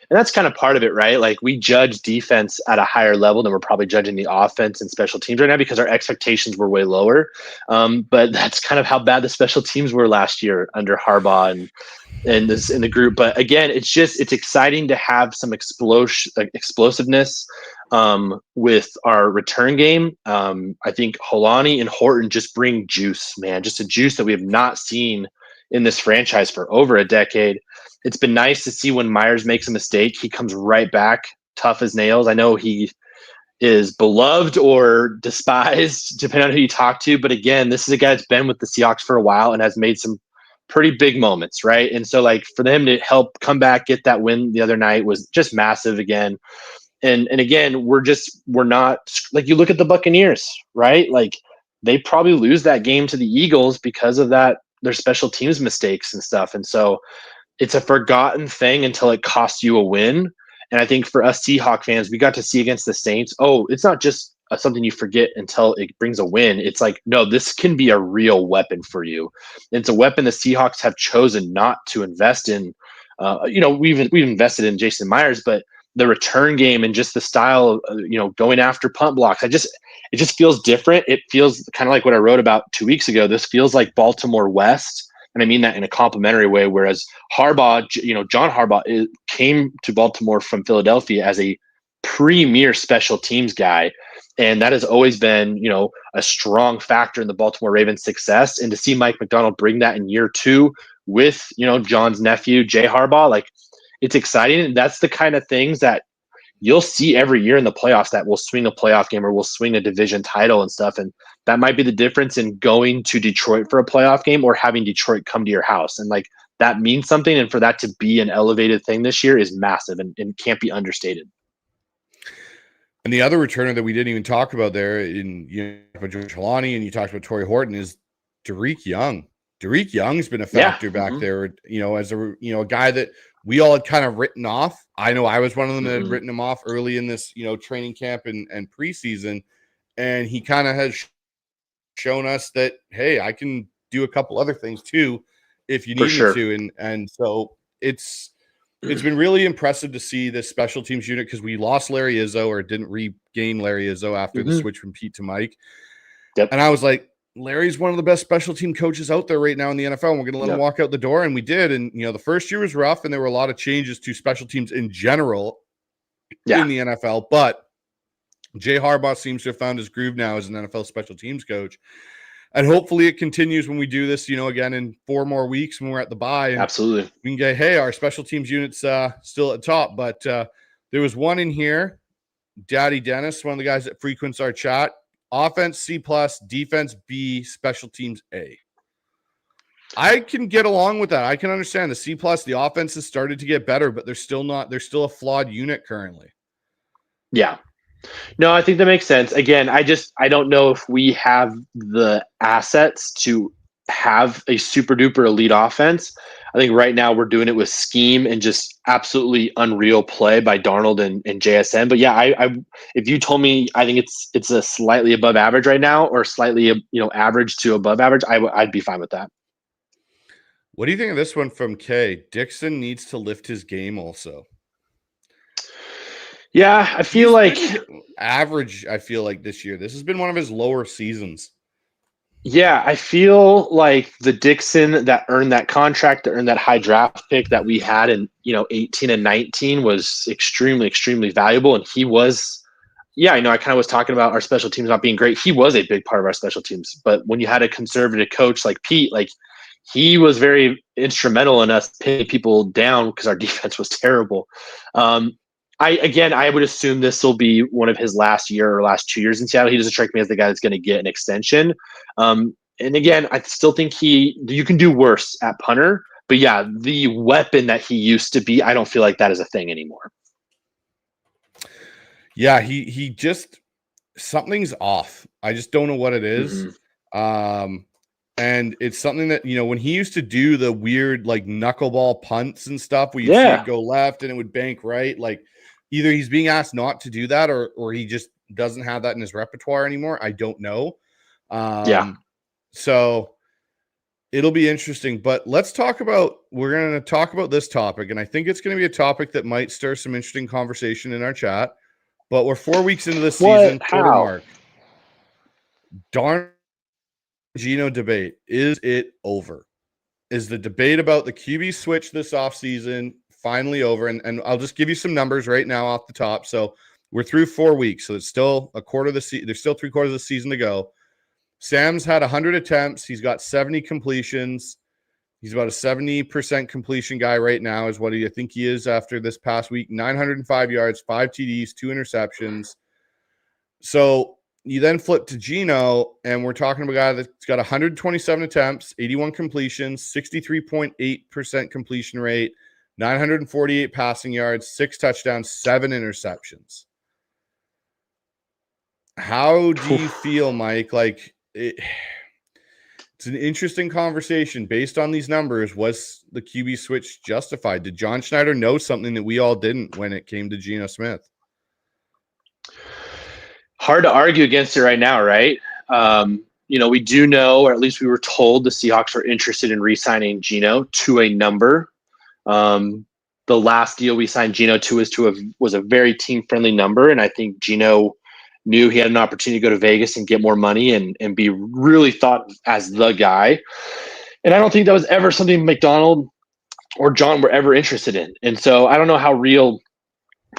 And that's kind of part of it, right? Like we judge defense at a higher level than we're probably judging the offense and special teams right now because our expectations were way lower. But that's kind of how bad the special teams were last year under Harbaugh and in the group. But again, it's exciting to have some explosiveness with our return game. I think Holani and Horton just bring juice, man, just a juice that we have not seen in this franchise for over a decade. It's been nice to see when Myers makes a mistake, he comes right back, tough as nails. I know he is beloved or despised, depending on who you talk to. But again, this is a guy that's been with the Seahawks for a while and has made some pretty big moments, right? And so like for them to help come back, get that win the other night was just massive again. And again, we're not like, you look at the Buccaneers, right? Like they probably lose that game to the Eagles because of that, their special teams mistakes and stuff. And so it's a forgotten thing until it costs you a win. And I think for us Seahawk fans, we got to see against the Saints, it's not just something you forget until it brings a win. It's like, no, this can be a real weapon for you. It's a weapon the Seahawks have chosen not to invest in. We've invested in Jason Myers, but the return game and just the style of, going after punt blocks, it just feels different. It feels kind of like what I wrote about 2 weeks ago. This feels like Baltimore West. And I mean that in a complimentary way, whereas Harbaugh, John Harbaugh came to Baltimore from Philadelphia as a premier special teams guy. And that has always been, a strong factor in the Baltimore Ravens' success. And to see Mike Macdonald bring that in year 2 with, John's nephew, Jay Harbaugh, like, it's exciting. And that's the kind of things that you'll see every year in the playoffs that will swing a playoff game or will swing a division title and stuff. And that might be the difference in going to Detroit for a playoff game or having Detroit come to your house. And like, that means something. And for that to be an elevated thing this year is massive and can't be understated. And the other returner that we didn't even talk about there in George Halani, and you talked about Torrey Horton, is Riq Young. Riq Young's been a factor back there, as a guy that we all had kind of written off. I know I was one of them that had written him off early in this, training camp and preseason. And he kind of has shown us that, hey, I can do a couple other things too if you need me to. And so it's been really impressive to see this special teams unit, because we lost Larry Izzo, or didn't regain Larry Izzo after the switch from Pete to Mike. Yep. And I was like, Larry's one of the best special team coaches out there right now in the NFL, and we're going to let him walk out the door. And we did. And, the first year was rough, and there were a lot of changes to special teams in general in the NFL. But Jay Harbaugh seems to have found his groove now as an NFL special teams coach. And hopefully it continues when we do this, again, in 4 more weeks when we're at the bye. And absolutely. We can get, hey, our special teams unit's still at top. But there was one in here, Daddy Dennis, one of the guys that frequents our chat. Offense C+, defense B, special teams A. I can get along with that. I can understand the C+. The offense has started to get better, but they're still a flawed unit currently. Yeah. No, I think that makes sense. Again, I don't know if we have the assets to have a super duper elite offense. I think right now we're doing it with scheme and just absolutely unreal play by Darnold and JSN. But yeah, I if you told me I think it's a slightly above average right now, or slightly average to above average, I'd be fine with that. What do you think of this one from Kay? Dixon needs to lift his game also. Yeah, I feel like average. I feel like this year, this has been one of his lower seasons. Yeah, I feel like the Dixon that earned that contract, that earned that high draft pick that we had in 18 and 19 was extremely, extremely valuable. And he was, I kind of was talking about our special teams not being great. He was a big part of our special teams. But when you had a conservative coach like Pete, like he was very instrumental in us pinning people down because our defense was terrible. I would assume this will be one of his last year or last 2 years in Seattle. He doesn't strike me as the guy that's going to get an extension. And again, I still think you can do worse at punter. But yeah, the weapon that he used to be, I don't feel like that is a thing anymore. Yeah, he just, something's off. I just don't know what it is. And it's something that, when he used to do the weird like knuckleball punts and stuff, where you see it go left and it would bank right, like either he's being asked not to do that or he just doesn't have that in his repertoire anymore. I don't know. So it'll be interesting, but we're going to talk about this topic. And I think it's going to be a topic that might stir some interesting conversation in our chat, but we're 4 weeks into the season. Darn Geno debate. Is it over? Is the debate about the QB switch this offseason finally over? And I'll just give you some numbers right now off the top. So we're through 4 weeks. So it's still a quarter of the season. There's still 3/4 of the season to go. Sam's had 100 attempts. He's got 70 completions. He's about a 70% completion guy right now is what I think he is after this past week. 905 yards, 5 TDs, 2 interceptions. So you then flip to Geno, and we're talking about a guy that's got 127 attempts, 81 completions, 63.8% completion rate, 948 passing yards, 6 touchdowns, 7 interceptions. How do you feel, Mike? Like it's an interesting conversation based on these numbers. Was the QB switch justified? Did John Schneider know something that we all didn't when it came to Geno Smith? Hard to argue against it right now, right? We do know, or at least we were told, the Seahawks are interested in re-signing Geno to a number. The last deal we signed Geno to was a very team-friendly number, and I think Geno knew he had an opportunity to go to Vegas and get more money and be really thought as the guy. And I don't think that was ever something McDonald or John were ever interested in. And so I don't know how real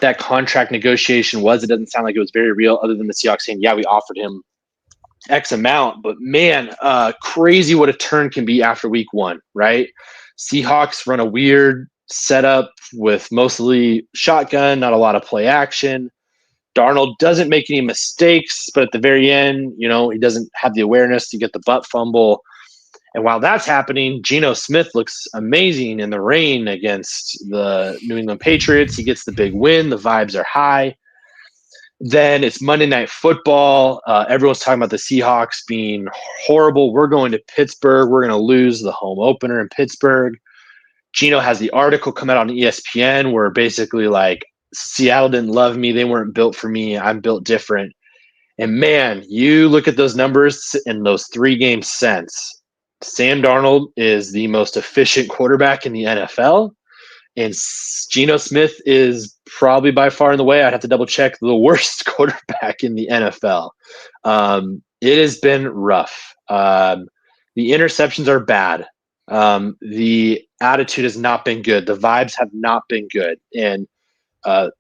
that contract negotiation was. It doesn't sound like it was very real, other than the Seahawks saying, yeah, we offered him X amount. But man, crazy what a turn can be after week one, right? Seahawks run a weird setup with mostly shotgun, not a lot of play action. Darnold doesn't make any mistakes, but at the very end, he doesn't have the awareness to get the butt fumble. And while that's happening, Geno Smith looks amazing in the rain against the New England Patriots. He gets the big win. The vibes are high. Then it's Monday Night Football. Everyone's talking about the Seahawks being horrible. We're going to Pittsburgh. We're going to lose the home opener in Pittsburgh. Geno has the article come out on ESPN where basically like, Seattle didn't love me. They weren't built for me. I'm built different. And man, you look at those numbers in those 3 games since. Sam Darnold is the most efficient quarterback in the NFL. And Geno Smith is probably by far in the way, I'd have to double check, the worst quarterback in the NFL. It has been rough. The interceptions are bad. The attitude has not been good. The vibes have not been good. And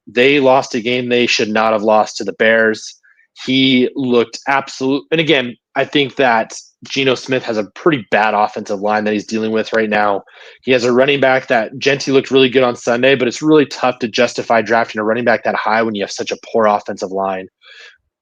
they lost a game they should not have lost to the Bears. He looked absolute. And again, I think that Geno Smith has a pretty bad offensive line that he's dealing with right now. He has a running back that Gentry looked really good on Sunday, but it's really tough to justify drafting a running back that high when you have such a poor offensive line.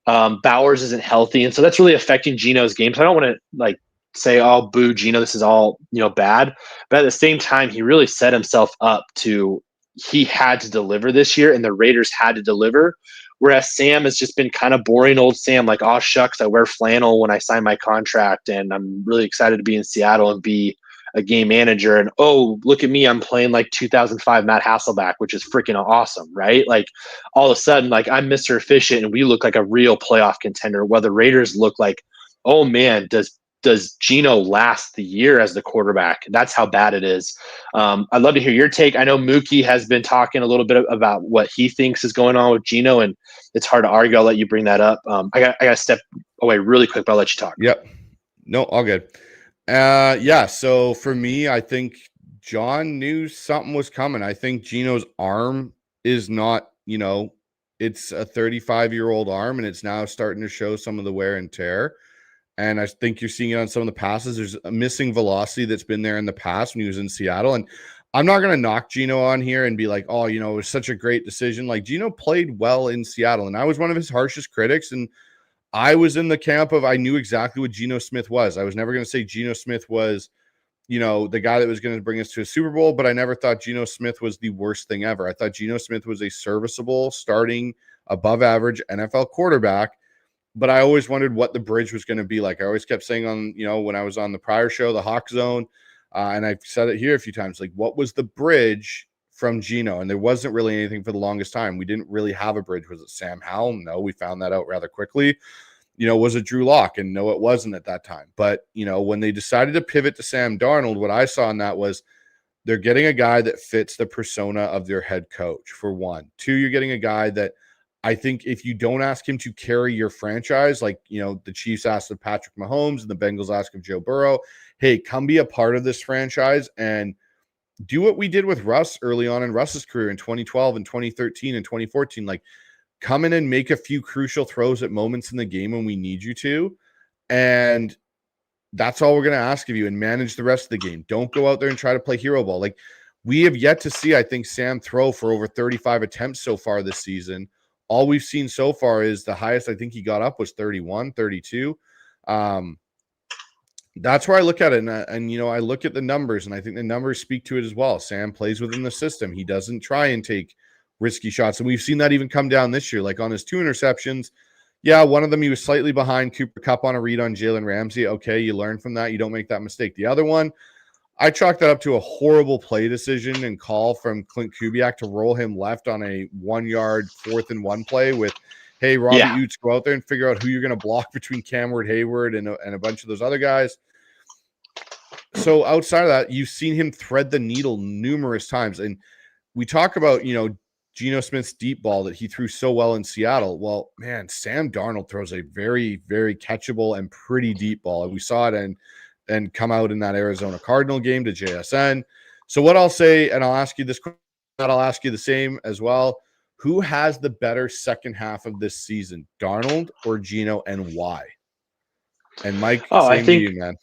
Bowers isn't healthy, and so that's really affecting Geno's game. So I don't want to say, "Oh, boo, Geno, this is all bad." But at the same time, he really set himself up to. He had to deliver this year, and the Raiders had to deliver. Whereas Sam has just been kind of boring old Sam, like, oh, shucks, I wear flannel when I sign my contract, and I'm really excited to be in Seattle and be a game manager. And, oh, look at me, I'm playing like 2005 Matt Hasselbeck, which is freaking awesome, right? Like, all of a sudden, like, I'm Mr. Efficient, and we look like a real playoff contender, while the Raiders look like, oh, man, does Geno last the year as the quarterback? That's how bad it is. I'd love to hear your take. I know Mookie has been talking a little bit about what he thinks is going on with Geno, and it's hard to argue. I'll let you bring that up. I got to step away really quick, but I'll let you talk. Yep. No, all good. Yeah, so for me, I think John knew something was coming. I think Geno's arm is not, it's a 35-year-old arm, and it's now starting to show some of the wear and tear. And I think you're seeing it on some of the passes. There's a missing velocity that's been there in the past when he was in Seattle. And I'm not going to knock Geno on here and be like, oh, it was such a great decision. Like, Geno played well in Seattle, and I was one of his harshest critics. And I was in the camp of I knew exactly what Geno Smith was. I was never going to say Geno Smith was, the guy that was going to bring us to a Super Bowl, but I never thought Geno Smith was the worst thing ever. I thought Geno Smith was a serviceable, starting, above average NFL quarterback. But I always wondered what the bridge was going to be like. I always kept saying on, when I was on the prior show, the Hawk Zone, and I've said it here a few times, like, what was the bridge from Geno? And there wasn't really anything for the longest time. We didn't really have a bridge. Was it Sam Howell? No, we found that out rather quickly. Was it Drew Lock? And no, it wasn't at that time. But, when they decided to pivot to Sam Darnold, what I saw in that was they're getting a guy that fits the persona of their head coach, for one. Two, you're getting a guy that I think if you don't ask him to carry your franchise, like, the Chiefs asked of Patrick Mahomes and the Bengals asked of Joe Burrow, hey, come be a part of this franchise and do what we did with Russ early on in Russ's career in 2012 and 2013 and 2014. Like, come in and make a few crucial throws at moments in the game when we need you to. And that's all we're going to ask of you, and manage the rest of the game. Don't go out there and try to play hero ball. Like, we have yet to see, I think, Sam throw for over 35 attempts so far this season. All we've seen so far is the highest I think he got up was 31, 32. That's where I look at it. And I look at the numbers, and I think the numbers speak to it as well. Sam plays within the system. He doesn't try and take risky shots. And we've seen that even come down this year. Like on his 2 interceptions, yeah, one of them he was slightly behind Cooper Kupp on a read on Jalen Ramsey. Okay, you learn from that. You don't make that mistake. The other one, I chalked that up to a horrible play decision and call from Clint Kubiak to roll him left on a 1-yard 4th and 1 play with, hey, Robbie Utes, go out there and figure out who you're going to block between Camward Hayward and a bunch of those other guys. So outside of that, you've seen him thread the needle numerous times. And we talk about, Geno Smith's deep ball that he threw so well in Seattle. Well, man, Sam Darnold throws a very, very catchable and pretty deep ball. And we saw it and come out in that Arizona Cardinal game to JSN. So what I'll say, and I'll ask you this question, I'll ask you the same as well. Who has the better second half of this season, Darnold or Geno, and why? And Mike, same to you, man.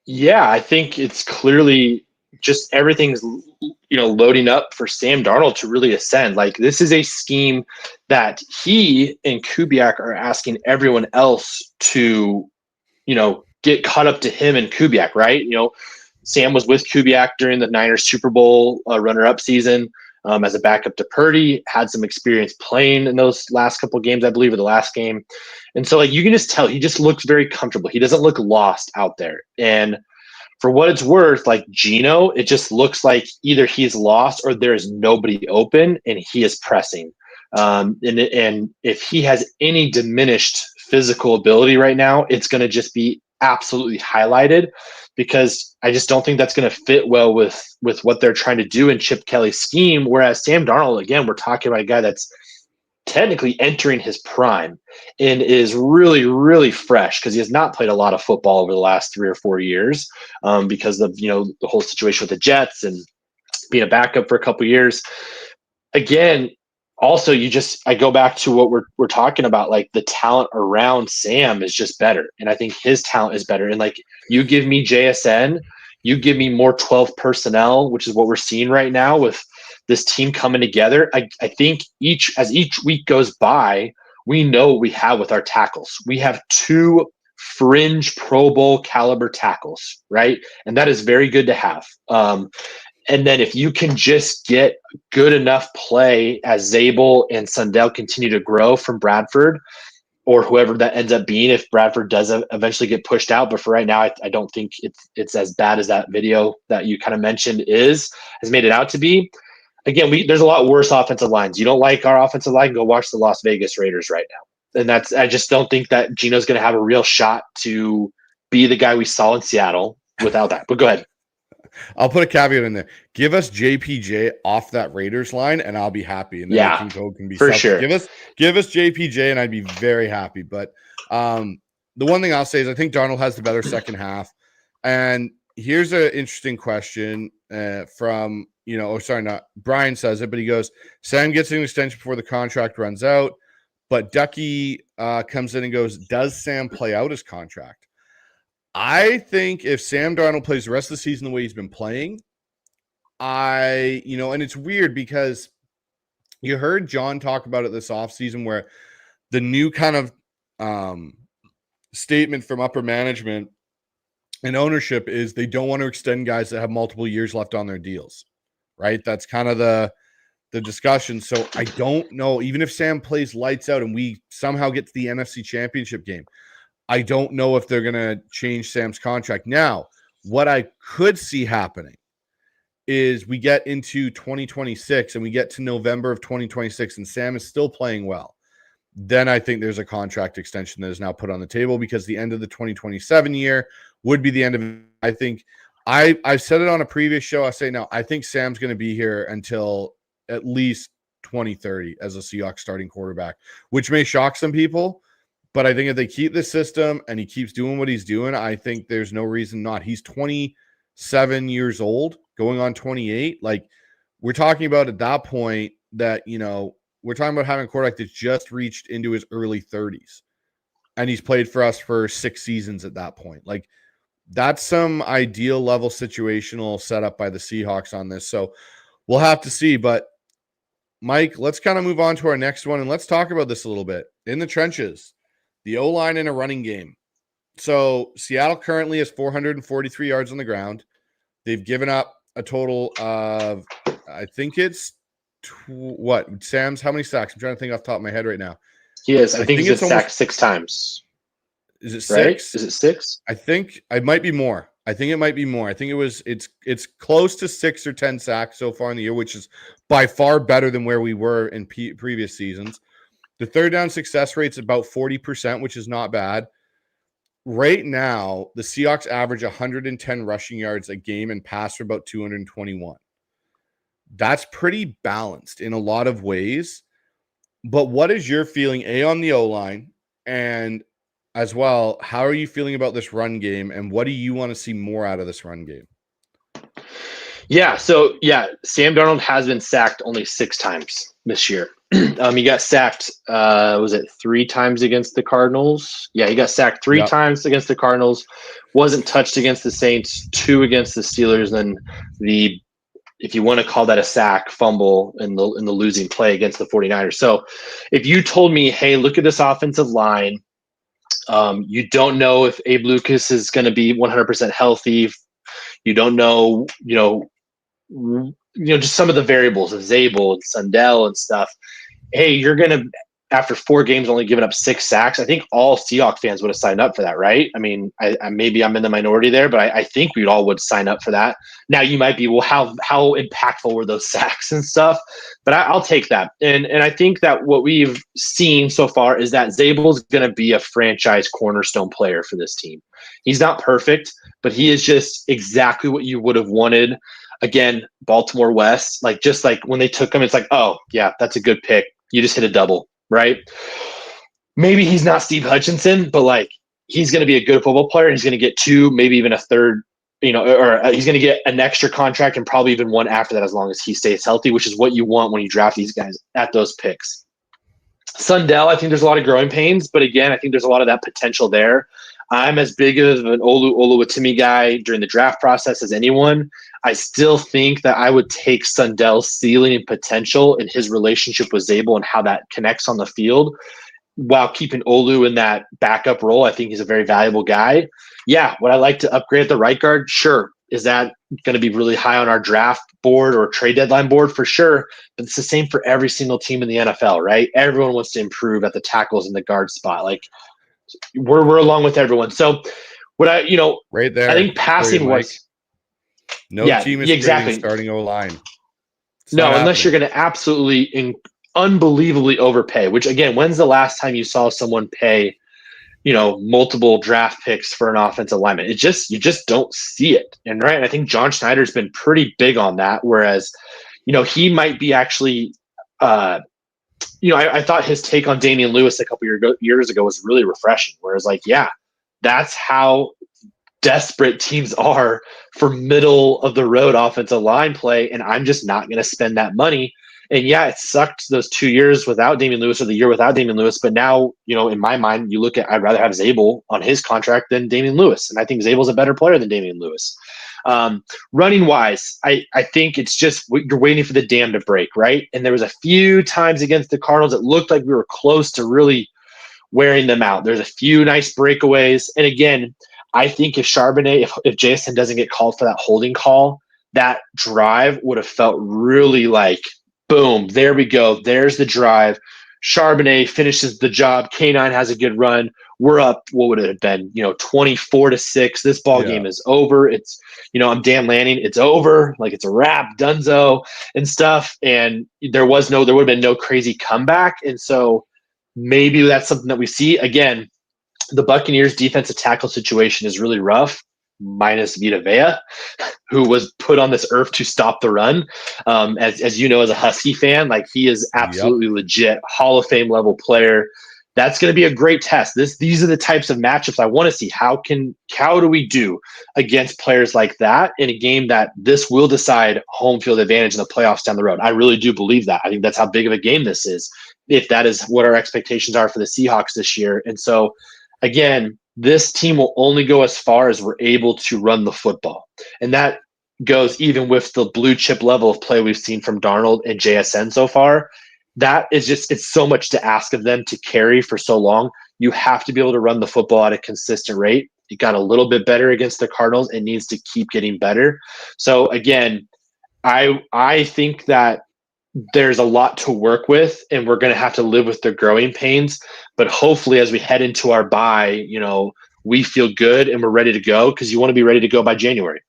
Yeah, I think it's clearly just everything's loading up for Sam Darnold to really ascend. Like, this is a scheme that he and Kubiak are asking everyone else to, get caught up to him and Kubiak, right? Sam was with Kubiak during the Niners Super Bowl runner-up season as a backup to Purdy, had some experience playing in those last couple of games, I believe, or the last game. And so, you can just tell he just looks very comfortable. He doesn't look lost out there. And for what it's worth, like Geno, it just looks like either he's lost or there is nobody open and he is pressing. And if he has any diminished physical ability right now, it's going to just be absolutely highlighted, because I just don't think that's going to fit well with what they're trying to do in Chip Kelly's scheme. Whereas Sam Darnold, again, we're talking about a guy that's technically entering his prime and is really, really fresh, because he has not played a lot of football over the last 3 or 4 years because of, the whole situation with the Jets and being a backup for a couple of years. Again, also, I go back to what we're talking about, like the talent around Sam is just better. And I think his talent is better. And like, you give me JSN, you give me more 12 personnel, which is what we're seeing right now with this team coming together. I think as each week goes by, we know what we have with our tackles. We have 2 fringe Pro Bowl caliber tackles, right? And that is very good to have. And then if you can just get good enough play as Zabel and Sundell continue to grow from Bradford, or whoever that ends up being, if Bradford does eventually get pushed out. But for right now, I don't think it's as bad as that video that you kind of mentioned has made it out to be. Again, there's a lot worse offensive lines. You don't like our offensive line, go watch the Las Vegas Raiders right now. And I just don't think that Geno's going to have a real shot to be the guy we saw in Seattle without that. But go ahead. I'll put a caveat in there. Give us JPJ off that Raiders line, and I'll be happy. And then can be for sure. Give us JPJ, and I'd be very happy. But the one thing I'll say is I think Darnold has the better second half. And here's an interesting question from Brian says it, but he goes, Sam gets an extension before the contract runs out, but Ducky comes in and goes, does Sam play out his contract? I think if Sam Darnold plays the rest of the season the way he's been playing, and it's weird because you heard John talk about it this offseason, where the new kind of statement from upper management and ownership is they don't want to extend guys that have multiple years left on their deals, right? That's kind of the discussion. So I don't know, even if Sam plays lights out and we somehow get to the NFC Championship game, I don't know if they're going to change Sam's contract. Now, what I could see happening is we get into 2026 and we get to November of 2026 and Sam is still playing well. Then I think there's a contract extension that is now put on the table, because the end of the 2027 year would be the end of it. I think I've said it on a previous show. I say now, I think Sam's going to be here until at least 2030 as a Seahawks starting quarterback, which may shock some people. But I think if they keep the system and he keeps doing what he's doing, I think there's no reason not. He's 27 years old, going on 28. Like, we're talking about at that point that, we're talking about having a quarterback that's just reached into his early 30s. And he's played for us for 6 seasons at that point. Like, that's some ideal level situational setup by the Seahawks on this. So we'll have to see. But, Mike, let's kind of move on to our next one. And let's talk about this a little bit. In the trenches. The O-line in a running game. So Seattle currently has 443 yards on the ground. They've given up a total of, I think it's Sam's, how many sacks? I'm trying to think off the top of my head right now. He is. I think he's sacked 6 times. Is it 6? Right? Is it 6? I think it might be more. I think it's close to 6 or 10 sacks so far in the year, which is by far better than where we were in previous seasons. The third down success rate's about 40%, which is not bad. Right now, the Seahawks average 110 rushing yards a game and pass for about 221. That's pretty balanced in a lot of ways. But what is your feeling, on the O-line, and as well, how are you feeling about this run game, and what do you want to see more out of this run game? Yeah. So yeah, Sam Darnold has been sacked only 6 times this year. He got sacked. Was it 3 times against the Cardinals? Yeah, he got sacked 3 Yep. times against the Cardinals. Wasn't touched against the Saints. 2 against the Steelers. And the, if you want to call that a sack, fumble in the losing play against the 49ers. So if you told me, hey, look at this offensive line, you don't know if Abe Lucas is going to be 100% healthy. You don't know, just some of the variables of Zabel and Sundell and stuff. Hey, you're going to, after 4 games, only giving up 6 sacks. I think all Seahawks fans would have signed up for that, right? I mean, I maybe I'm in the minority there, but I think we all would sign up for that. Now you might be, well, how impactful were those sacks and stuff? But I'll take that. And I think that what we've seen so far is that Zabel's going to be a franchise cornerstone player for this team. He's not perfect, but he is just exactly what you would have wanted. Again, Baltimore West, just like when they took him, it's like, oh yeah, that's a good pick. You just hit a double, right? Maybe he's not Steve Hutchinson, but he's going to be a good football player. And he's going to get 2, maybe even a third, or he's going to get an extra contract and probably even one after that as long as he stays healthy, which is what you want when you draft these guys at those picks. Sundell, I think there's a lot of growing pains, but again, I think there's a lot of that potential there. I'm as big of an Oluwatimi guy during the draft process as anyone. I still think that I would take Sundell's ceiling and potential and his relationship with Zabel and how that connects on the field while keeping Olu in that backup role. I think he's a very valuable guy. Yeah, would I like to upgrade the right guard? Sure. Is that going to be really high on our draft board or trade deadline board? For sure. But it's the same for every single team in the NFL, right? Everyone wants to improve at the tackles and the guard spot. We're along with everyone. So what right there, I think passing was no team is exactly starting O-line. No, unless you're going to absolutely unbelievably overpay, which again, when's the last time you saw someone pay, multiple draft picks for an offensive lineman? You just don't see it. And right. And I think John Schneider's been pretty big on that. Whereas, he might be actually, I thought his take on Damian Lewis a couple years ago was really refreshing. Whereas that's how desperate teams are for middle of the road offensive line play. And I'm just not going to spend that money. And yeah, it sucked those 2 years without Damian Lewis or the year without Damian Lewis. But now, in my mind, you look at, I'd rather have Zabel on his contract than Damian Lewis. And I think Zabel's a better player than Damian Lewis. Running wise, I think it's just you're waiting for the dam to break, right? And there was a few times against the Cardinals it looked like we were close to really wearing them out. There's a few nice breakaways. And again, I think if Charbonnet, if Jason doesn't get called for that holding call, that drive would have felt really boom, there we go. There's the drive. Charbonnet finishes the job. K9 has a good run. We're up, what would it have been? 24-6. This ball game is over. It's, I'm Dan Lanning. It's over. It's a wrap, dunzo and stuff. And there would have been no crazy comeback. And so maybe that's something that we see. Again, the Buccaneers defensive tackle situation is really rough, minus Vita Vea, who was put on this earth to stop the run. As you know, as a Husky fan, he is absolutely legit Hall of Fame level player. That's going to be a great test. These are the types of matchups I want to see. How do we do against players like that in a game that this will decide home field advantage in the playoffs down the road? I really do believe that. I think that's how big of a game this is, if that is what our expectations are for the Seahawks this year. And so, again, this team will only go as far as we're able to run the football. And that goes even with the blue chip level of play we've seen from Darnold and JSN so far. That is it's so much to ask of them to carry for so long. You have to be able to run the football at a consistent rate. It got a little bit better against the Cardinals. It needs to keep getting better. So again, I think that there's a lot to work with, and we're going to have to live with the growing pains. But hopefully, as we head into our bye, we feel good and we're ready to go, because you want to be ready to go by January.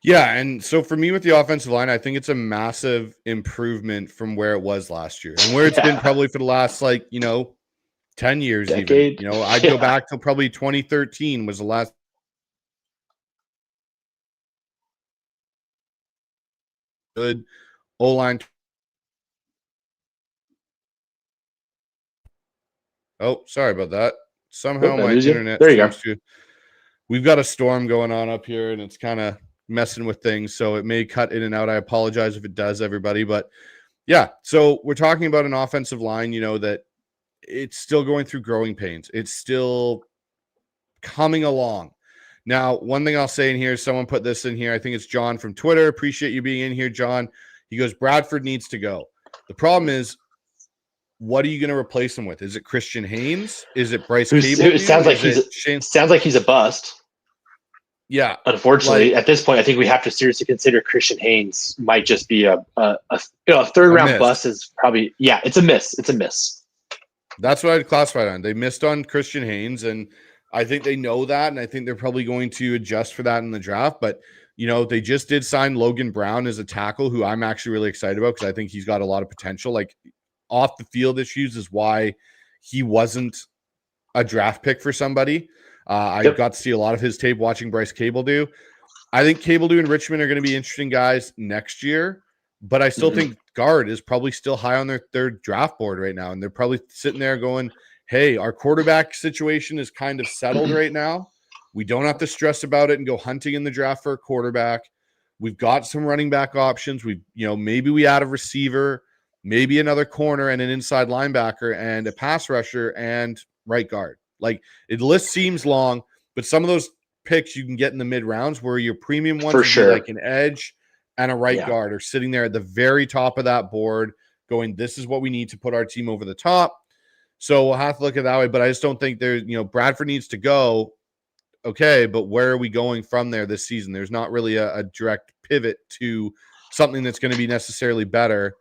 Yeah, and so for me with the offensive line, I think it's a massive improvement from where it was last year and where it's been probably for the last 10 years. Decade. Even. I'd go back to probably 2013 was the last good O-line. Oh, sorry about that. Somehow my internet there you seems to. We've got a storm going on up here, and it's kind of messing with things, so it may cut in and out. I apologize if it does, everybody. But yeah, so we're talking about an offensive line, that it's still going through growing pains. It's still coming along. Now, one thing I'll say in here, someone put this in here. I think it's John from Twitter. Appreciate you being in here, John. He goes, Bradford needs to go. The problem is, what are you going to replace him with? Is it Christian Haynes? Is it Bryce Cable? It sounds like he's a bust. Yeah. Unfortunately, at this point, I think we have to seriously consider Christian Haynes might just be a third round bust. Is probably it's a miss. It's a miss. That's what I'd classify it on. They missed on Christian Haynes, and I think they know that, and I think they're probably going to adjust for that in the draft. But they just did sign Logan Brown as a tackle, who I'm actually really excited about because I think he's got a lot of potential. Like, off the field issues is why he wasn't a draft pick for somebody. I got to see a lot of his tape watching Bryce Cable do. I think Cable and Richmond are going to be interesting guys next year, but I still think guard is probably still high on their draft board right now. And they're probably sitting there going, hey, our quarterback situation is kind of settled right now. We don't have to stress about it and go hunting in the draft for a quarterback. We've got some running back options. Maybe we add a receiver, maybe another corner and an inside linebacker and a pass rusher and right guard. Like, the list seems long, but some of those picks you can get in the mid rounds where your premium ones would be like an edge and a right guard are sitting there at the very top of that board going, this is what we need to put our team over the top. So we'll have to look at it that way, but I just don't think Bradford needs to go. Okay, but where are we going from there this season? There's not really a direct pivot to something that's going to be necessarily better.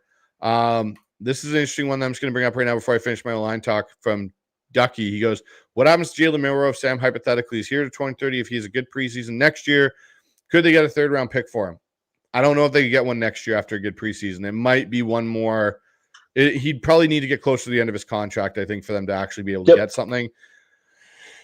This is an interesting one that I'm just going to bring up right now before I finish my line talk from Ducky. He goes, what happens to Jalen Milroe if Sam hypothetically is here to 2030? If he has a good preseason next year, could they get a third round pick for him? I don't know if they could get one next year after a good preseason. It might be one more. He'd probably need to get close to the end of his contract, I think, for them to actually be able to get something.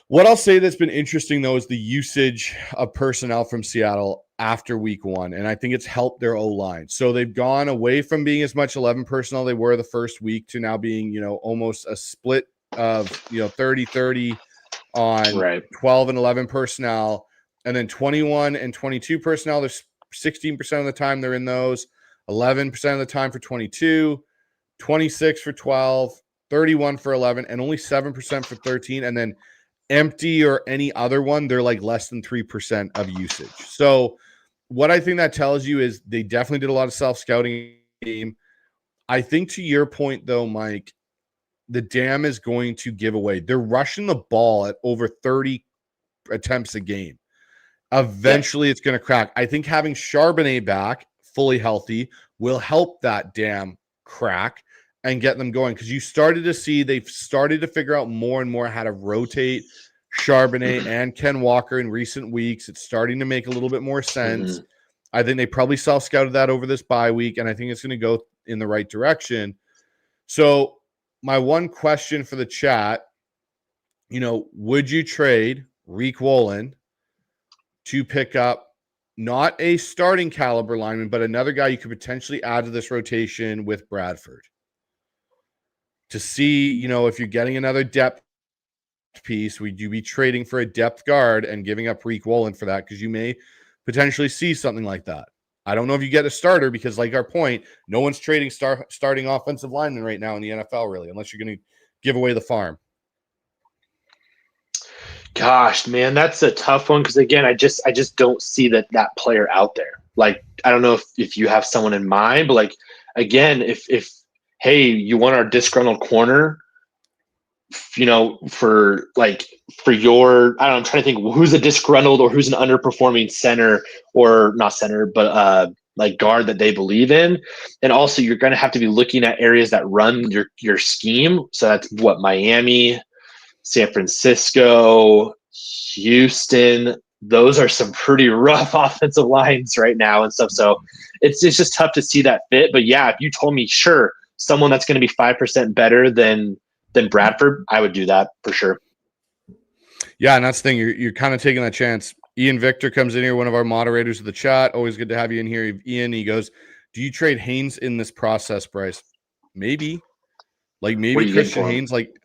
What I'll say that's been interesting, though, is the usage of personnel from Seattle after week one, and I think it's helped their O-line. So they've gone away from being as much 11 personnel they were the first week to now being, almost a split of, 30-30 on 12 and 11 personnel, and then 21 and 22 personnel. There's 16% of the time they're in those, 11% of the time for 22, 26 for 12, 31 for 11, and only 7% for 13. And then empty or any other one, they're like less than 3% of usage. So what I think that tells you is they definitely did a lot of self-scouting game. I think to your point, though, Mike, the dam is going to give away. They're rushing the ball at over 30 attempts a game. Eventually, it's going to crack. I think having Charbonnet back, fully healthy, will help that dam crack and get them going, because you started to see they've started to figure out more and more how to rotate Charbonnet and Ken Walker in recent weeks. It's starting to make a little bit more sense. I think they probably self-scouted that over this bye week, and I think it's going to go in the right direction. So my one question for the chat, would you trade Riq Woolen to pick up not a starting caliber lineman, but another guy you could potentially add to this rotation with Bradford? To see, if you're getting another depth piece, would you be trading for a depth guard and giving up Riq Woolen for that? Because you may potentially see something like that. I don't know if you get a starter, because like our point, no one's trading starting offensive linemen right now in the NFL, really, unless you're going to give away the farm. Gosh, man, that's a tough one, because again, I just don't see that player out there. Like, I don't know if you have someone in mind, but like, again, if hey, you want our disgruntled corner, for your, I don't know, I'm trying to think who's a disgruntled or who's an underperforming center, or not center, but like guard that they believe in. And also you're going to have to be looking at areas that run your scheme. So that's what Miami, San Francisco, Houston, those are some pretty rough offensive lines right now and stuff. So it's just tough to see that fit. But yeah, if you told me, sure, someone that's going to be 5% better than Bradford, I would do that for sure. Yeah, and that's the thing. You're kind of taking that chance. Ian Victor comes in here, one of our moderators of the chat. Always good to have you in here, Ian. He goes, do you trade Haynes in this process, Bryce? Maybe. Like, maybe Christian Haynes, like,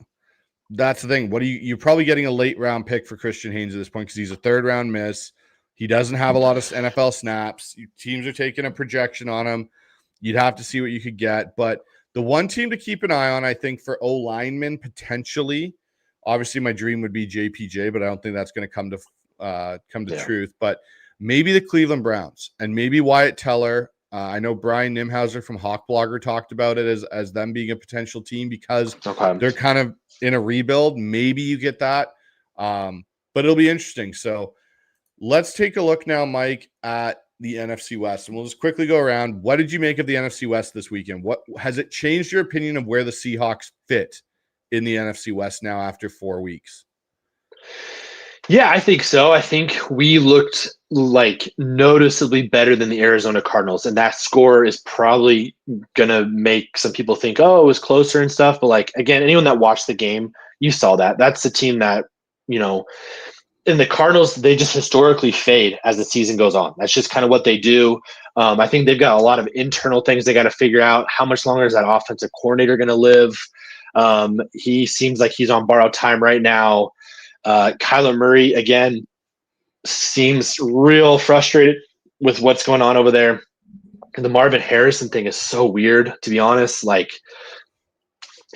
that's the thing. You're probably getting a late round pick for Christian Haynes at this point, because he's a third round miss. He doesn't have a lot of NFL snaps. Teams are taking a projection on him. You'd have to see what you could get. But the one team to keep an eye on, I think, for O-linemen potentially, obviously my dream would be JPJ, but I don't think that's going to come to truth. But maybe the Cleveland Browns and maybe Wyatt Teller. I know Brian Nimhauser from Hawk Blogger talked about it as them being a potential team because they're kind of in a rebuild. Maybe you get that. But it'll be interesting. So let's take a look now, Mike, at the NFC West. And we'll just quickly go around. What did you make of the NFC West this weekend? What has it changed your opinion of where the Seahawks fit in the NFC West now after 4 weeks? Yeah, I think so. I think we looked like noticeably better than the Arizona Cardinals, and that score is probably going to make some people think, oh, it was closer and stuff. But like, again, anyone that watched the game, you saw that. That's the team that, in the Cardinals, they just historically fade as the season goes on. That's just kind of what they do. I think they've got a lot of internal things they got to figure out. How much longer is that offensive coordinator going to live? He seems like he's on borrowed time right now. Kyler Murray, again, seems real frustrated with what's going on over there. And the Marvin Harrison thing is so weird, to be honest. Like,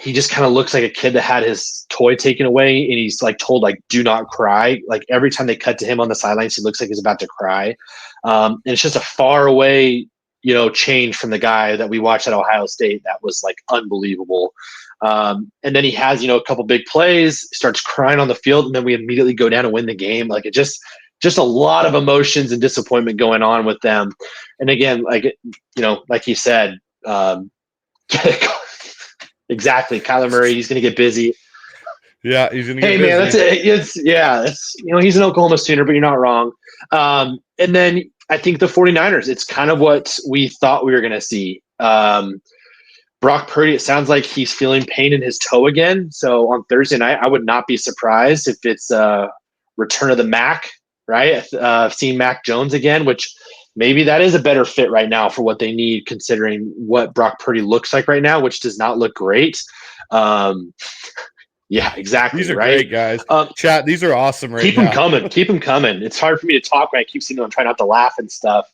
he just kind of looks like a kid that had his toy taken away, and he's like told, like, do not cry. Like, every time they cut to him on the sidelines, he looks like he's about to cry. And it's just a far away, change from the guy that we watched at Ohio State that was like unbelievable. And then he has, a couple big plays, starts crying on the field, and then we immediately go down and win the game. Like, it just a lot of emotions and disappointment going on with them. And again, like you said, exactly, Kyler Murray, he's going to get busy. Yeah, he's going to get busy. Man, that's it. He's an Oklahoma Sooner, but you're not wrong. And then I think the 49ers, it's kind of what we thought we were going to see. Brock Purdy, it sounds like he's feeling pain in his toe again. So on Thursday night, I would not be surprised if it's a return of the Mac, right? I've seen Mac Jones again, which maybe that is a better fit right now for what they need, considering what Brock Purdy looks like right now, which does not look great. Yeah, exactly. These are right? great, guys. Chat, these are awesome right now. Keep them coming. Keep them coming. It's hard for me to talk when I keep seeing them and try not to laugh and stuff.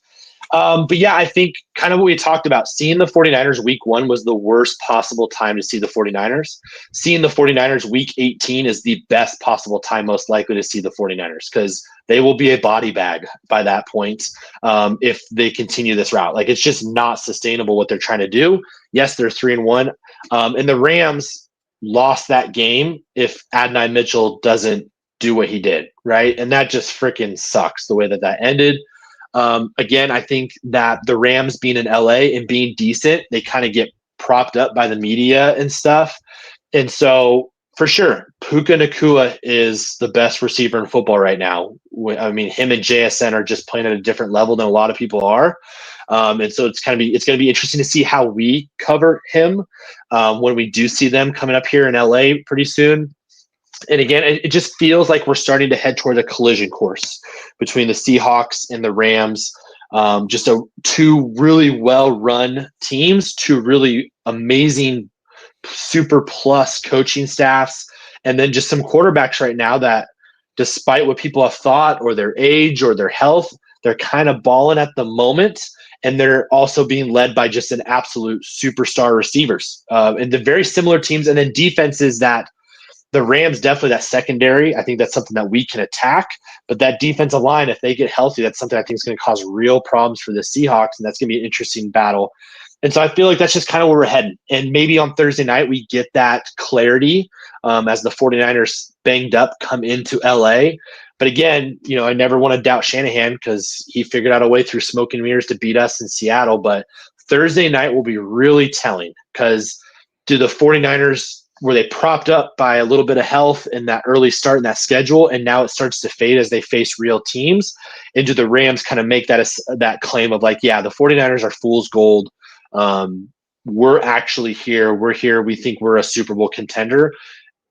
But yeah, I think kind of what we talked about, seeing the 49ers week 1 was the worst possible time to see the 49ers. Seeing the 49ers week 18 is the best possible time, most likely, to see the 49ers, because they will be a body bag by that point if they continue this route. Like, it's just not sustainable what they're trying to do. Yes, they're 3-1. And the Rams lost that game if Adonai Mitchell doesn't do what he did, right? And that just freaking sucks the way that ended. Again, I think that the Rams being in LA and being decent, they kind of get propped up by the media and stuff. And so, for sure, Puka Nacua is the best receiver in football right now. I mean, him and JSN are just playing at a different level than a lot of people are. And so it's going to be interesting to see how we cover him when we do see them coming up here in LA pretty soon. And again, it just feels like we're starting to head toward a collision course between the Seahawks and the Rams. Just two really well-run teams, two really amazing super plus coaching staffs, and then just some quarterbacks right now that, despite what people have thought or their age or their health, they're kind of balling at the moment. And they're also being led by just an absolute superstar receivers. And the very similar teams, and then defenses that the Rams, definitely that secondary, I think that's something that we can attack. But that defensive line, if they get healthy, that's something I think is going to cause real problems for the Seahawks, and that's going to be an interesting battle. And so I feel like that's just kind of where we're heading. And maybe on Thursday night we get that clarity as the 49ers banged up come into LA. But again, I never want to doubt Shanahan because he figured out a way through smoke and mirrors to beat us in Seattle. But Thursday night will be really telling, because do the 49ers, were they propped up by a little bit of health in that early start in that schedule, and now it starts to fade as they face real teams? And do the Rams kind of make that claim of like, yeah, the 49ers are fool's gold. We're actually here. We're here. We think we're a Super Bowl contender.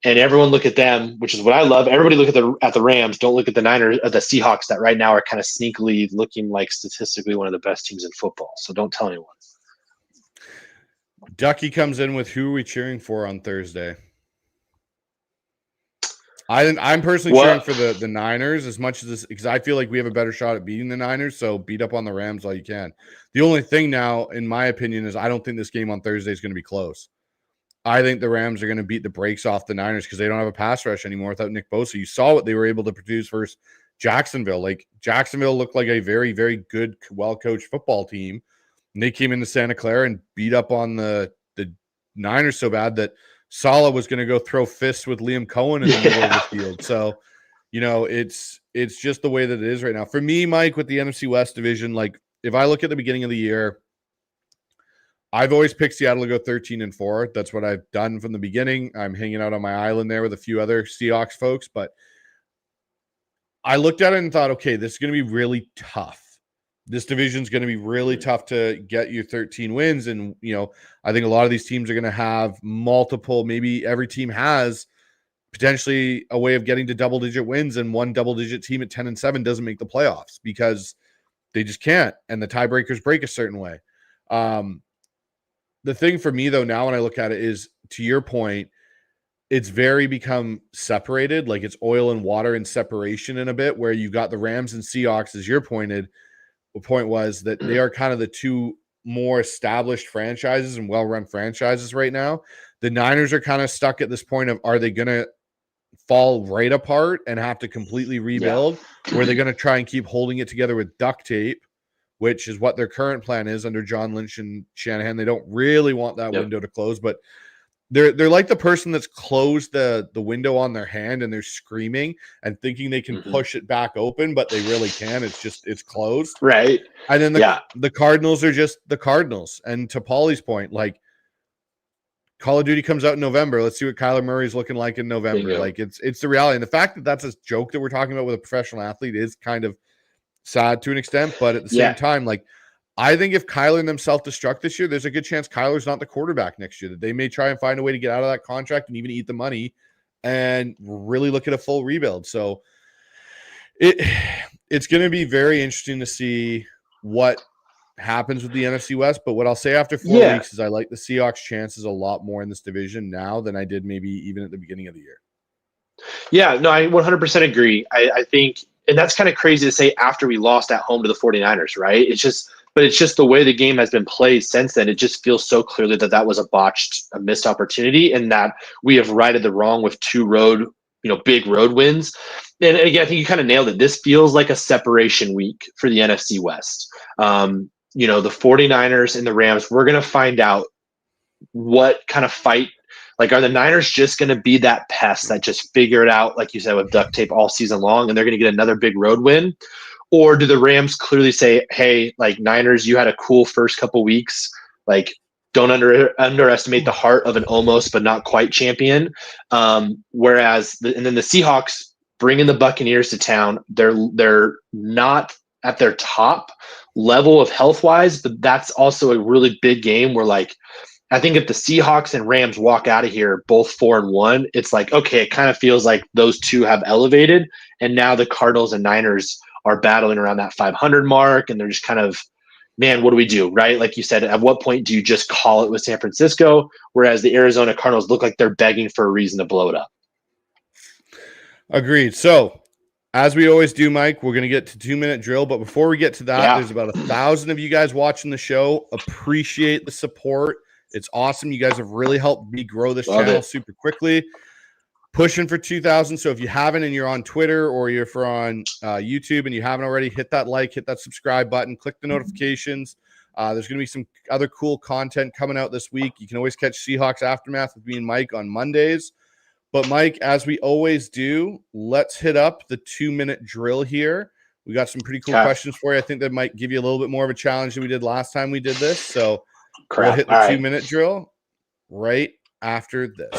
And everyone look at them, which is what I love. Everybody look at the Rams. Don't look at the Seahawks that right now are kind of sneakily looking like statistically one of the best teams in football. So don't tell anyone. Ducky comes in with, who are we cheering for on Thursday? I'm personally cheering for the Niners as much as this, because I feel like we have a better shot at beating the Niners. So beat up on the Rams while you can. The only thing now, in my opinion, is I don't think this game on Thursday is going to be close. I think the Rams are going to beat the brakes off the Niners because they don't have a pass rush anymore without Nick Bosa. You saw what they were able to produce versus Jacksonville. Like, Jacksonville looked like a very, very good, well-coached football team. And they came into Santa Clara and beat up on the Niners so bad that Saleh was going to go throw fists with Liam Cohen in the middle of the field. So, it's just the way that it is right now. For me, Mike, with the NFC West division, like, if I look at the beginning of the year, I've always picked Seattle to go 13-4. That's what I've done from the beginning. I'm hanging out on my island there with a few other Seahawks folks, but I looked at it and thought, okay, this is going to be really tough. This division is going to be really tough to get you 13 wins. And, I think a lot of these teams are going to have multiple, maybe every team has potentially a way of getting to double-digit wins, and one double-digit team at 10-7 doesn't make the playoffs because they just can't, and the tiebreakers break a certain way. The thing for me, though, now when I look at it is, to your point, it's very become separated. Like, it's oil and water and separation in a bit, where you've got the Rams and Seahawks, as your point was that they are kind of the two more established franchises and well-run franchises right now. The Niners are kind of stuck at this point of, are they going to fall right apart and have to completely rebuild? Or are they going to try and keep holding it together with duct tape, which is what their current plan is under John Lynch and Shanahan? They don't really want that window to close, but they're like the person that's closed the window on their hand and they're screaming and thinking they can push it back open, but they really can. It's closed. Right. And then the Cardinals are just the Cardinals. And to Paulie's point, like, Call of Duty comes out in November. Let's see what Kyler Murray's looking like in November. Bingo. Like, it's the reality. And the fact that that's a joke that we're talking about with a professional athlete is kind of sad to an extent, but at the same time, like, I think if Kyler and them self-destruct this year, there's a good chance Kyler's not the quarterback next year, that they may try and find a way to get out of that contract and even eat the money and really look at a full rebuild. So it's going to be very interesting to see what happens with the NFC West. But what I'll say after 4 weeks is I like the Seahawks' chances a lot more in this division now than I did maybe even at the beginning of the year. Yeah, no, I 100% agree. I think, and that's kind of crazy to say after we lost at home to the 49ers, right? It's just the way the game has been played since then. It just feels so clearly that was a missed opportunity, and that we have righted the wrong with two big road wins. And again, I think you kind of nailed it. This feels like a separation week for the NFC West. The 49ers and the Rams, we're going to find out what kind of fight. Like, are the Niners just going to be that pest that just figure it out, like you said, with duct tape all season long, and they're going to get another big road win? Or do the Rams clearly say, hey, like, Niners, you had a cool first couple weeks. Like, don't underestimate the heart of an almost but not quite champion. Whereas, and then the Seahawks bringing the Buccaneers to town, they're not at their top level of health-wise, but that's also a really big game where, like, I think if the Seahawks and Rams walk out of here both 4-1, it's like, okay, it kind of feels like those two have elevated, and now the Cardinals and Niners are battling around that 500 mark, and they're just kind of, man, what do we do, right? Like you said, at what point do you just call it with San Francisco? Whereas the Arizona Cardinals look like they're begging for a reason to blow it up. Agreed. So, as we always do, Mike, we're going to get to 2-minute drill. But before we get to that, there's about 1,000 of you guys watching the show. Appreciate the support. It's awesome. You guys have really helped me grow this channel super quickly. Pushing for 2,000. So if you haven't and you're on Twitter or you're on YouTube and you haven't already, hit that like, hit that subscribe button, click the notifications. There's going to be some other cool content coming out this week. You can always catch Seahawks Aftermath with me and Mike on Mondays. But Mike, as we always do, let's hit up the 2-minute drill here. We got some pretty cool questions for you. I think that might give you a little bit more of a challenge than we did last time we did this. So we'll hit the 2-minute drill right after this.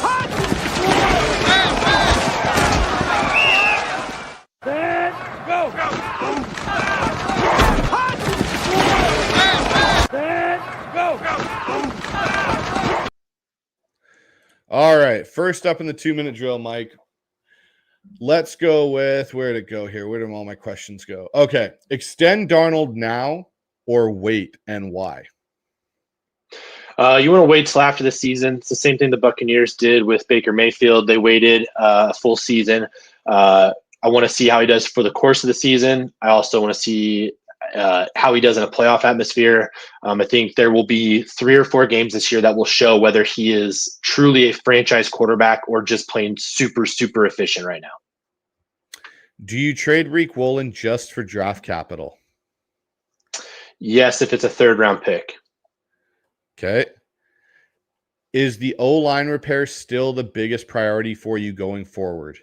All right, first up in the 2-minute drill, Mike. Let's go with, where'd it go here? Where did all my questions go? Okay, extend Darnold now or wait, and why? You want to wait till after the season. It's the same thing the Buccaneers did with Baker Mayfield. They waited a full season. I want to see how he does for the course of the season. I also want to see how he does in a playoff atmosphere. I think there will be 3 or 4 games this year that will show whether he is truly a franchise quarterback or just playing super, super efficient right now. Do you trade Riq Woolen just for draft capital? Yes, if it's a 3rd-round pick. Okay. Is the O-line repair still the biggest priority for you going forward?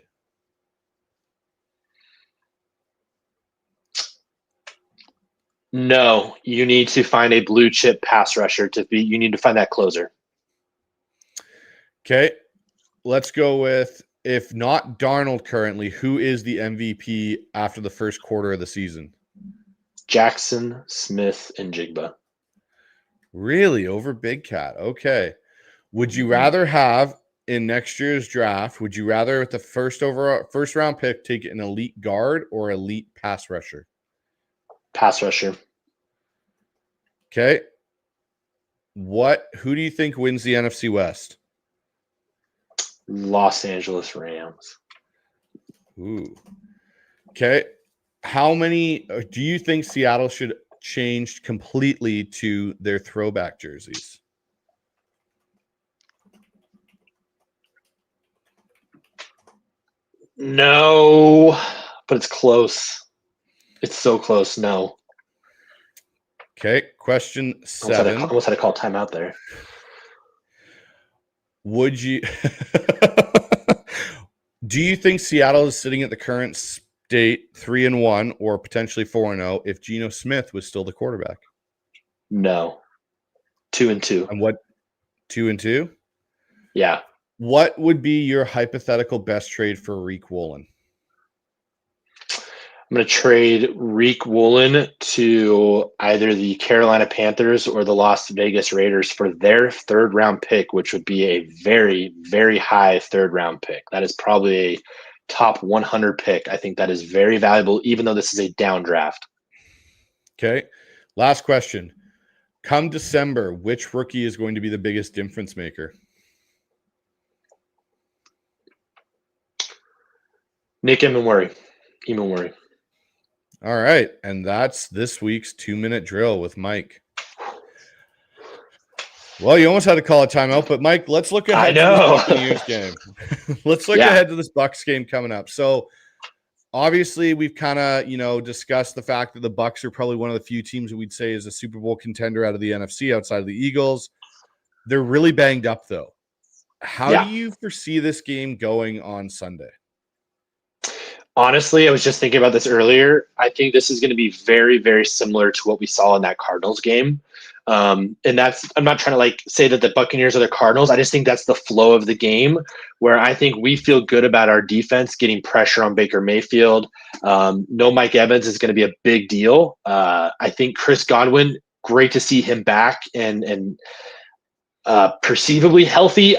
No, you need to find a blue chip pass rusher you need to find that closer. Okay. Let's go with, if not Darnold currently, who is the MVP after the first quarter of the season? Jackson, Smith, and Jigba. Really? Over Big Cat. Okay. Would you rather have in next year's draft, would you rather with the first round pick take an elite guard or elite pass rusher? Pass rusher. Okay. Who do you think wins the NFC West? Los Angeles Rams. Ooh. Okay. How many do you think Seattle should change completely to their throwback jerseys? No, but it's close. It's so close. No. Okay. Question 7. Almost had to call timeout there. Would you do you think Seattle is sitting at the current state 3-1 or potentially 4-0 if Geno Smith was still the quarterback? No. 2-2. And what? 2-2? Yeah. What would be your hypothetical best trade for Riq Woolen? I'm going to trade Riq Woolen to either the Carolina Panthers or the Las Vegas Raiders for their 3rd-round pick, which would be a very, very high 3rd-round pick. That is probably a top 100 pick. I think that is very valuable, even though this is a down draft. Okay. Last question. Come December, which rookie is going to be the biggest difference maker? Nick Emenworry. All right. And that's this week's 2-minute drill with Mike. Well, you almost had to call a timeout, but Mike, let's look ahead to this Buccaneers game. Let's look ahead to this Bucs game coming up. So obviously we've kind of, discussed the fact that the Bucs are probably one of the few teams that we'd say is a Super Bowl contender out of the NFC outside of the Eagles. They're really banged up though. How do you foresee this game going on Sunday? Honestly, I was just thinking about this earlier. I think this is going to be very, very similar to what we saw in that Cardinals game. And I'm not trying to say that the Buccaneers are the Cardinals. I just think that's the flow of the game where I think we feel good about our defense getting pressure on Baker Mayfield. No Mike Evans is going to be a big deal. I think Chris Godwin, great to see him back and perceivably healthy.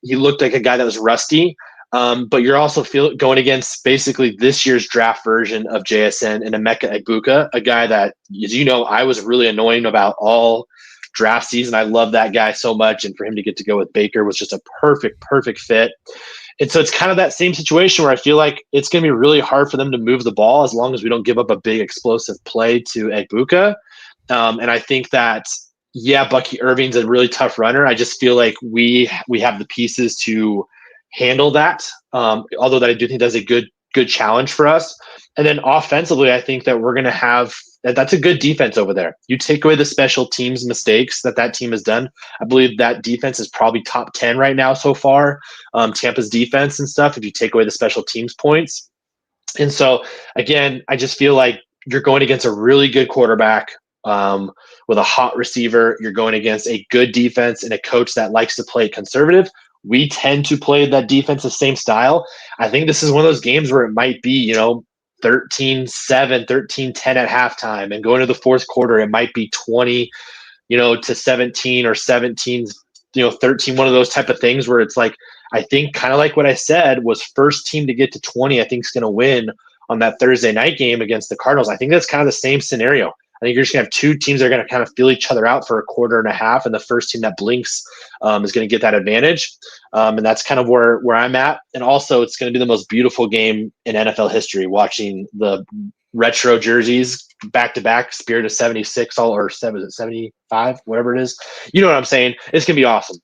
He looked like a guy that was rusty. But you're also going against basically this year's draft version of JSN and Emeka Egbuka, a guy that, as you know, I was really annoying about all draft season. I love that guy so much, and for him to get to go with Baker was just a perfect fit. And so it's kind of that same situation where I feel like it's going to be really hard for them to move the ball as long as we don't give up a big explosive play to Egbuka. And I think that, Bucky Irving's a really tough runner. I just feel like we have the pieces to handle that. Although that I do think that's a good challenge for us. And then offensively, I think that we're going to have that's a good defense over there. You take away the special teams mistakes that team has done. I believe that defense is probably top 10 right now so far. Tampa's defense and stuff, if you take away the special teams points. And so again, I just feel like you're going against a really good quarterback with a hot receiver. You're going against a good defense and a coach that likes to play conservative. We tend to play that defensive same style. I think this is one of those games where it might be, 13-7, 13-10 at halftime, and going to the fourth quarter, it might be 20, to 17 or 17, 13, one of those type of things where it's like, I think kind of like what I said was first team to get to 20, I think is going to win on that Thursday night game against the Cardinals. I think that's kind of the same scenario. I think you're just going to have two teams that are going to kind of feel each other out for a quarter and a half, and the first team that blinks is going to get that advantage. And that's kind of where I'm at. And also, it's going to be the most beautiful game in NFL history, watching the retro jerseys back-to-back, Spirit of 76, or 75, whatever it is. You know what I'm saying? It's going to be awesome.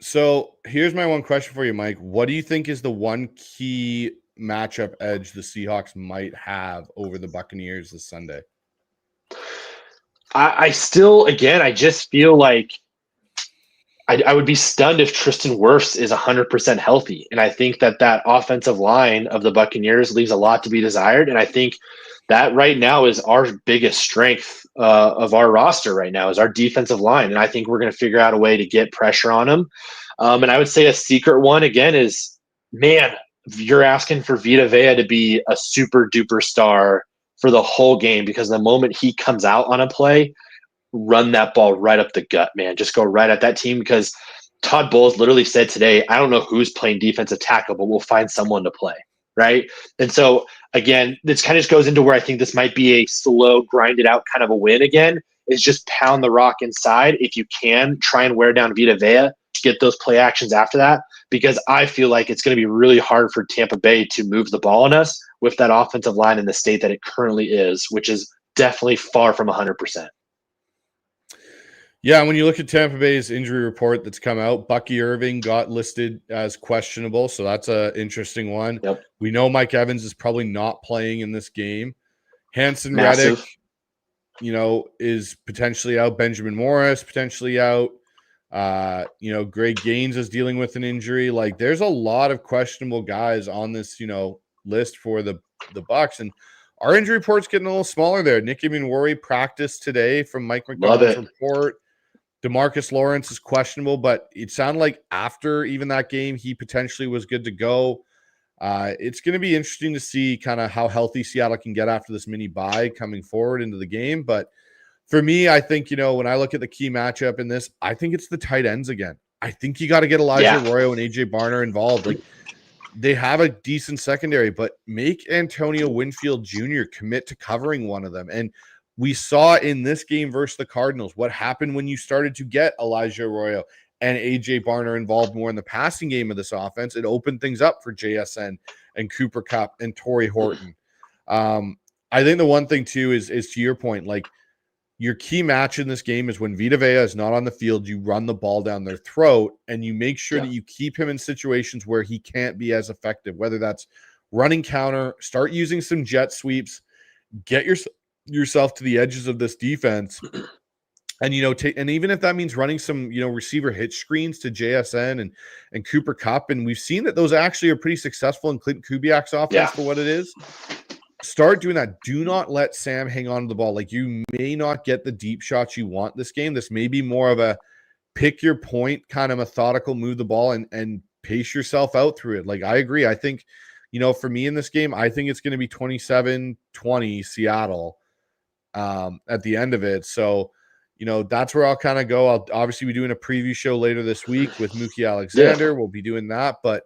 So here's my one question for you, Mike. What do you think is the one key matchup edge the Seahawks might have over the Buccaneers this Sunday? I still, again, I just feel like I would be stunned if Tristan Wirfs is 100% healthy. And I think that offensive line of the Buccaneers leaves a lot to be desired. And I think that right now is our biggest strength of our roster right now is our defensive line. And I think we're going to figure out a way to get pressure on them. And I would say a secret one, again, is, man, you're asking for Vita Vea to be a super duper star for the whole game, because the moment he comes out on a play, run that ball right up the gut, man. Just go right at that team, because Todd Bowles literally said today, I don't know who's playing defensive tackle, but we'll find someone to play, right? And so, again, this kind of just goes into where I think this might be a slow, grinded out kind of a win again, is just pound the rock inside. If you can, try and wear down Vita Vea, get those play actions after that, because I feel like it's going to be really hard for Tampa Bay to move the ball on us with that offensive line in the state that it currently is, which is definitely far from 100%. Yeah, when you look at Tampa Bay's injury report that's come out, Bucky Irving got listed as questionable, so that's an interesting one. Yep. We know Mike Evans is probably not playing in this game. Hanson Massive. Reddick, is potentially out. Benjamin Morris potentially out. Greg Gaines is dealing with an injury. Like, there's a lot of questionable guys on this, list for the Bucs, and our injury report's getting a little smaller there. Nicky Minwori practiced today from Mike McDonald's report. DeMarcus Lawrence is questionable, but it sounded like after even that game, he potentially was good to go. It's going to be interesting to see kind of how healthy Seattle can get after this mini bye coming forward into the game. But for me, I think, when I look at the key matchup in this, I think it's the tight ends again. I think you got to get Elijah Arroyo and AJ Barner involved. Like, they have a decent secondary, but make Antonio Winfield Jr. commit to covering one of them. And we saw in this game versus the Cardinals what happened when you started to get Elijah Arroyo and AJ Barner involved more in the passing game of this offense. It opened things up for JSN and Cooper Kupp and Torrey Horton. I think the one thing too is to your point, like, your key match in this game is when Vita Vea is not on the field, you run the ball down their throat and you make sure that you keep him in situations where he can't be as effective, whether that's running counter, start using some jet sweeps, get yourself to the edges of this defense. And, and even if that means running some, receiver hitch screens to JSN and Cooper Kupp, and we've seen that those actually are pretty successful in Clinton Kubiak's offense for what it is. Start doing that. Do not let Sam hang on to the ball. Like, you may not get the deep shots you want this game. This may be more of a pick your point kind of methodical, move the ball and pace yourself out through it. Like, I agree. I think, for me in this game, I think it's going to be 27-20 Seattle at the end of it. So, that's where I'll kind of go. I'll obviously be doing a preview show later this week with Mookie Alexander. We'll be doing that, but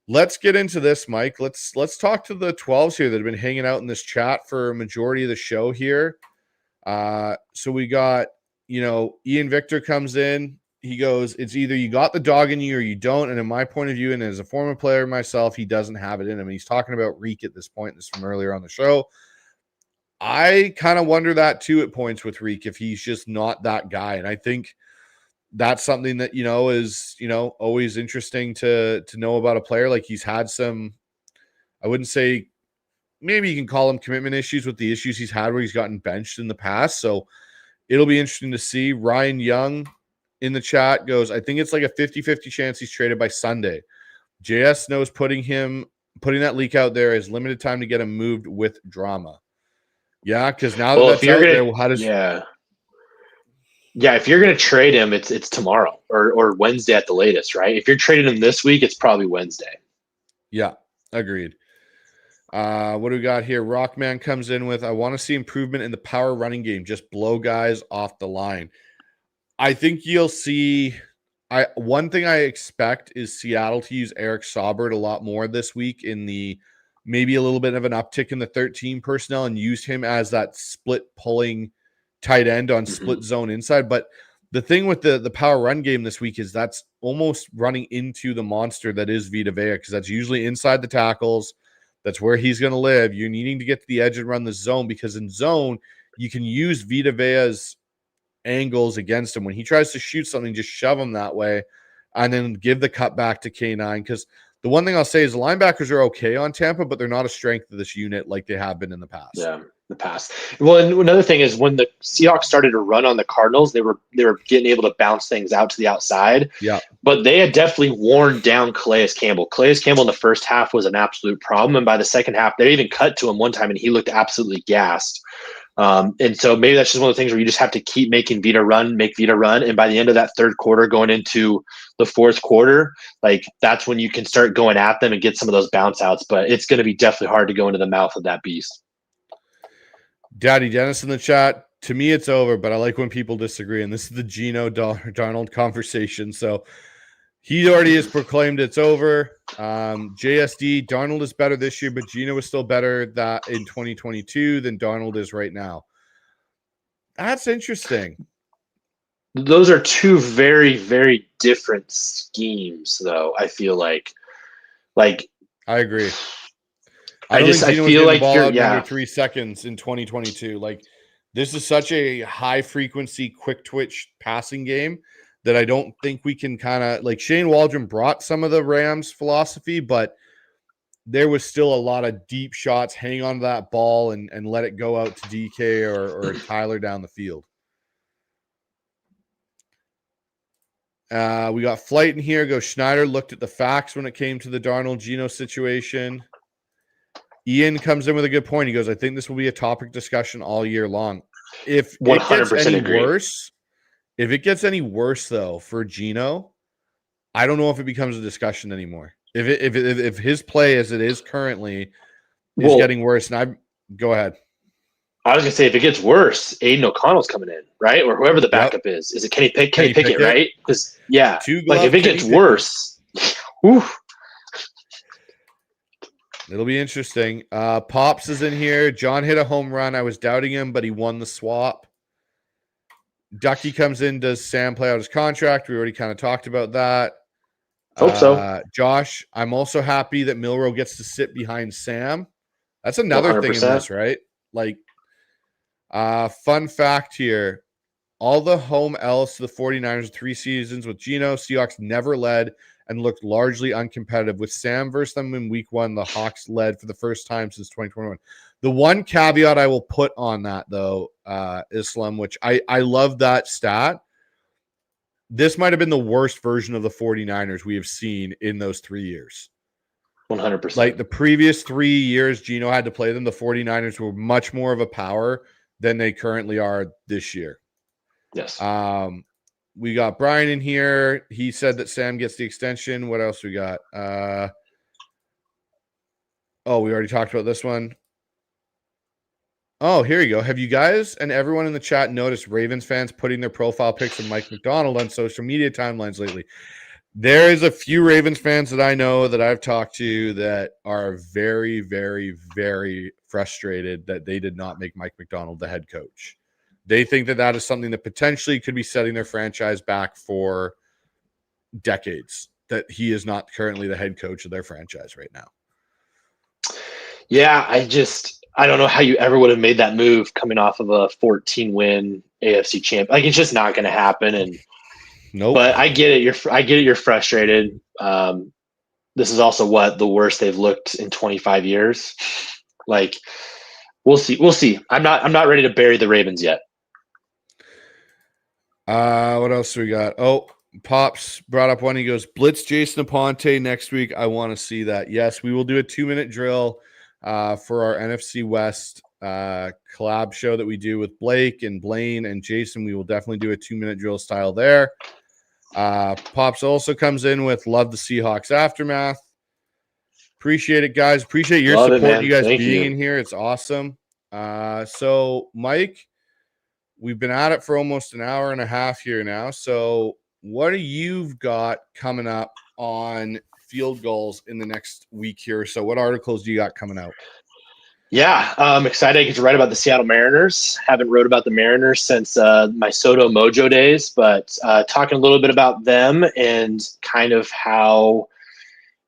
let's get into this, Mike. Let's talk to the 12s here that have been hanging out in this chat for a majority of the show here. So we got, Ian Victor comes in. He goes, it's either you got the dog in you or you don't. And in my point of view, and as a former player myself, he doesn't have it in him. And he's talking about Riq at this point. This is from earlier on the show. I kind of wonder that too at points with Riq, if he's just not that guy. And I think that's something that, is, always interesting to know about a player. Like, he's had some, I wouldn't say, maybe you can call them commitment issues with the issues he's had where he's gotten benched in the past. So it'll be interesting to see. Ryan Young in the chat goes, I think it's like a 50-50 chance he's traded by Sunday. JS knows putting that leak out there is limited time to get him moved with drama. Yeah, because now that that's out there, how does if you're going to trade him, it's tomorrow or Wednesday at the latest, right? If you're trading him this week, it's probably Wednesday. Yeah, agreed. What do we got here? Rockman comes in with, I want to see improvement in the power running game. Just blow guys off the line. I think you'll see one thing I expect is Seattle to use Eric Saubert a lot more this week in the maybe a little bit of an uptick in the 13 personnel and use him as that split pulling tight end on split zone inside. But the thing with the power run game this week is that's almost running into the monster that is Vita Vea, because that's usually inside the tackles. That's where he's going to live. You're needing to get to the edge and run the zone, because in zone, you can use Vita Vea's angles against him. When he tries to shoot something, just shove him that way and then give the cut back to K9. Because the one thing I'll say is the linebackers are okay on Tampa, but they're not a strength of this unit like they have been in the past. Yeah, the past. Well, and another thing is when the Seahawks started to run on the Cardinals, they were getting able to bounce things out to the outside. Yeah. But they had definitely worn down Calais Campbell. Calais Campbell in the first half was an absolute problem. And by the second half, they even cut to him one time and he looked absolutely gassed. And so maybe that's just one of the things where you just have to keep making Vita run. And by the end of that third quarter, going into the fourth quarter, like that's when you can start going at them and get some of those bounce outs. But it's going to be definitely hard to go into the mouth of that beast. Daddy Dennis in the chat. To me, it's over, but I like when people disagree. And this is the Geno Darnold conversation. So he already has proclaimed it's over. JSD, Darnold is better this year, but Geno is still better that in 2022 than Darnold is right now. That's interesting. Those are two very, very different schemes, though. I feel like I agree. I feel like you're 3 seconds in 2022. Like, this is such a high frequency, quick twitch passing game that I don't think we can kind of like Shane Waldron brought some of the Rams philosophy, but there was still a lot of deep shots, hang on to that ball and let it go out to DK or Tyler down the field. We got Flight in here. Go Schneider looked at the facts when it came to the Darnold Geno situation. Ian comes in with a good point. He goes, I think this will be a topic discussion all year long. If 100% if it gets any worse though for Geno, I don't know if it becomes a discussion anymore. If his play as it is currently is getting worse, and go ahead. I was gonna say if it gets worse, Aiden O'Connell's coming in, right? Or whoever the backup is. Is it Kenny Pickett, right? Because like if it gets worse, it'll be interesting. Pops is in here. John hit a home run. I was doubting him, but he won the swap. Ducky comes in. Does Sam play out his contract? We already kind of talked about that. Hope so. Josh, I'm also happy that Milroe gets to sit behind Sam. That's another 100%. Thing in this, right? Like, fun fact here. All the home L's to the 49ers 3 seasons with Geno, Seahawks never led and looked largely uncompetitive. With Sam versus them in week 1, the Hawks led for the first time since 2021. The one caveat I will put on that, though, Islam, which I love that stat, this might have been the worst version of the 49ers we have seen in those 3 years. 100%. Like the previous 3 years Geno had to play them, the 49ers were much more of a power than they currently are this year. Yes. We got Brian in here. He said that Sam gets the extension. What else we got? We already talked about this one. Oh, here you go. Have you guys and everyone in the chat noticed Ravens fans putting their profile pics of Mike McDonald on social media timelines lately? There is a few Ravens fans that I know that I've talked to that are very, very, very frustrated that they did not make Mike McDonald the head coach. They think that is something that potentially could be setting their franchise back for decades, that he is not currently the head coach of their franchise right now. Yeah, I don't know how you ever would have made that move coming off of a 14-win AFC champ. Like, it's just not going to happen. And nope. But I get it. You're frustrated. This is also the worst they've looked in 25 years. Like, we'll see. I'm not ready to bury the Ravens yet. What else do we got? Oh, Pops brought up one. He goes, Blitz Jason Aponte next week. I want to see that. Yes, we will do a 2-minute drill for our NFC West collab show that we do with Blake and Blaine and Jason. We will definitely do a 2-minute drill style there. Pops also comes in with love the Seahawks Aftermath. Appreciate it, guys. Appreciate your support. You guys being in here. It's awesome. So, Mike, we've been at it for almost an hour and a half here now. So what do you've got coming up on Field Gulls in the next week here. So what articles do you got coming out? Yeah, I'm excited. I get to write about the Seattle Mariners. Haven't wrote about the Mariners since my Soto Mojo days, but talking a little bit about them and kind of how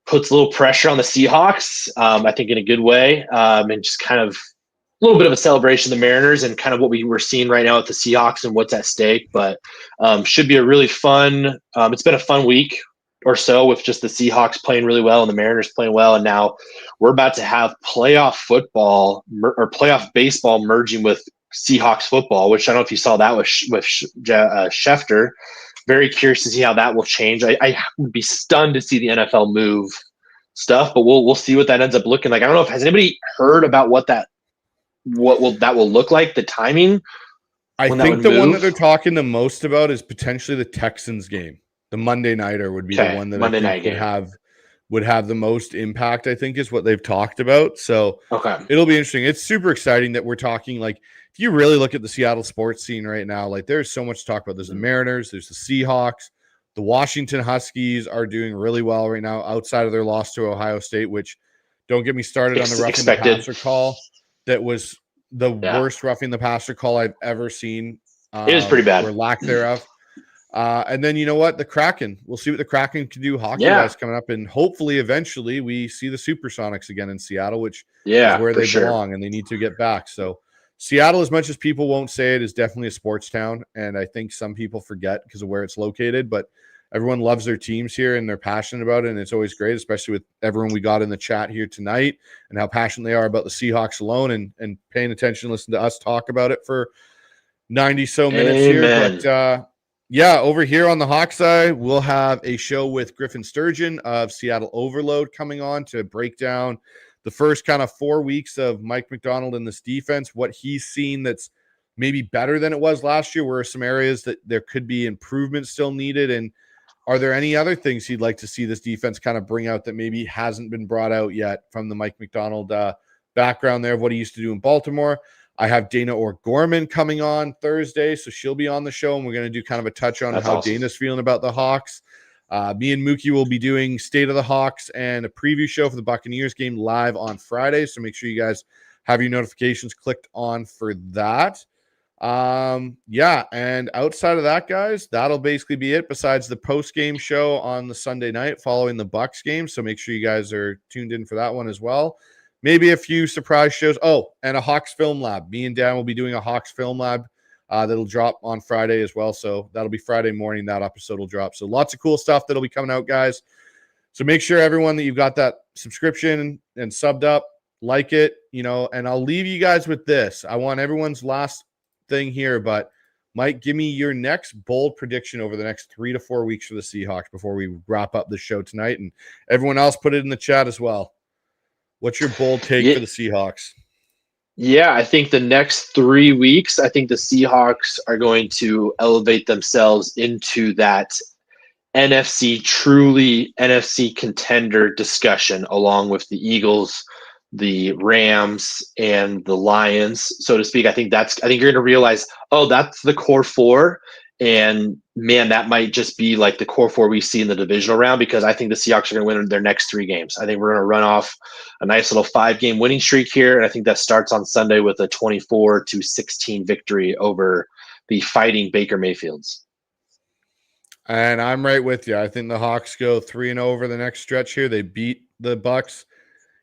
puts a little pressure on the Seahawks, I think in a good way, and just kind of a little bit of a celebration of the Mariners and kind of what we were seeing right now with the Seahawks and what's at stake. But should be a really fun it's been a fun week or so with just the Seahawks playing really well and the Mariners playing well. And now we're about to have playoff football or playoff baseball merging with Seahawks football, which I don't know if you saw that with Schefter. Very curious to see how that will change. I would be stunned to see the NFL move stuff, but we'll see what that ends up looking like. I don't know if has anybody heard about what that will look like, the timing. I think the one that they're talking the most about is potentially the Texans game. The Monday nighter would be the one that Monday I think would have the most impact, I think, is what they've talked about. So it'll be interesting. It's super exciting that we're talking, like, if you really look at the Seattle sports scene right now, like there's so much to talk about. There's the Mariners, there's the Seahawks, the Washington Huskies are doing really well right now outside of their loss to Ohio State, which don't get me started on the roughing the passer call. That was the worst roughing the passer call I've ever seen. It was pretty bad. Or lack thereof. And then you know what? The Kraken. We'll see what the Kraken can do hockey-wise coming up. And hopefully, eventually, we see the Supersonics again in Seattle, which is where they belong, and they need to get back. So Seattle, as much as people won't say it, is definitely a sports town. And I think some people forget because of where it's located. But everyone loves their teams here, and they're passionate about it. And it's always great, especially with everyone we got in the chat here tonight and how passionate they are about the Seahawks alone and paying attention, listen to us talk about it for 90 so minutes here. But yeah, over here on the Hawk side, we'll have a show with Griffin Sturgeon of Seattle Overload coming on to break down the first kind of 4 weeks of Mike Macdonald in this defense, what he's seen that's maybe better than it was last year, where are some areas that there could be improvement still needed, and are there any other things he'd like to see this defense kind of bring out that maybe hasn't been brought out yet from the Mike Macdonald background there of what he used to do in Baltimore. I have Dana O'Gorman coming on Thursday, so she'll be on the show, and we're going to do kind of a touch on how Dana's feeling about the Hawks. Me and Mookie will be doing State of the Hawks and a preview show for the Buccaneers game live on Friday, so make sure you guys have your notifications clicked on for that. Yeah, and outside of that, guys, that'll basically be it besides the post-game show on the Sunday night following the Bucs game, so make sure you guys are tuned in for that one as well. Maybe a few surprise shows. Oh, and a Hawks Film Lab. Me and Dan will be doing a Hawks Film Lab that'll drop on Friday as well. So that'll be Friday morning. That episode will drop. So lots of cool stuff that'll be coming out, guys. So make sure, everyone, that you've got that subscription and subbed up, like it, and I'll leave you guys with this. I want everyone's last thing here, but Mike, give me your next bold prediction over the next 3 to 4 weeks for the Seahawks before we wrap up the show tonight. And everyone else, put it in the chat as well. What's your bold take for the Seahawks? Yeah, I think the next 3 weeks, I think the Seahawks are going to elevate themselves into that truly NFC contender discussion, along with the Eagles, the Rams, and the Lions, so to speak. I think you're going to realize, that's the core four. And man, that might just be like the core four we see in the divisional round, because I think the Seahawks are going to win their next 3 games. I think we're going to run off a nice little 5-game winning streak here. And I think that starts on Sunday with a 24-16 victory over the Fighting Baker Mayfields. And I'm right with you. I think the Hawks go 3-0 over the next stretch here. They beat the Bucs.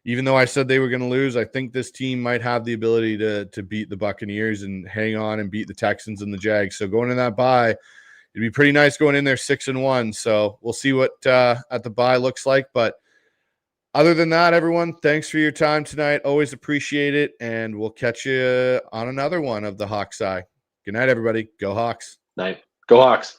Even though I said they were going to lose, I think this team might have the ability to beat the Buccaneers and hang on and beat the Texans and the Jags. So going in that bye, it'd be pretty nice going in there 6-1. So we'll see what at the bye looks like. But other than that, everyone, thanks for your time tonight. Always appreciate it. And we'll catch you on another one of the Hawks Eye. Good night, everybody. Go Hawks. Night. Go Hawks.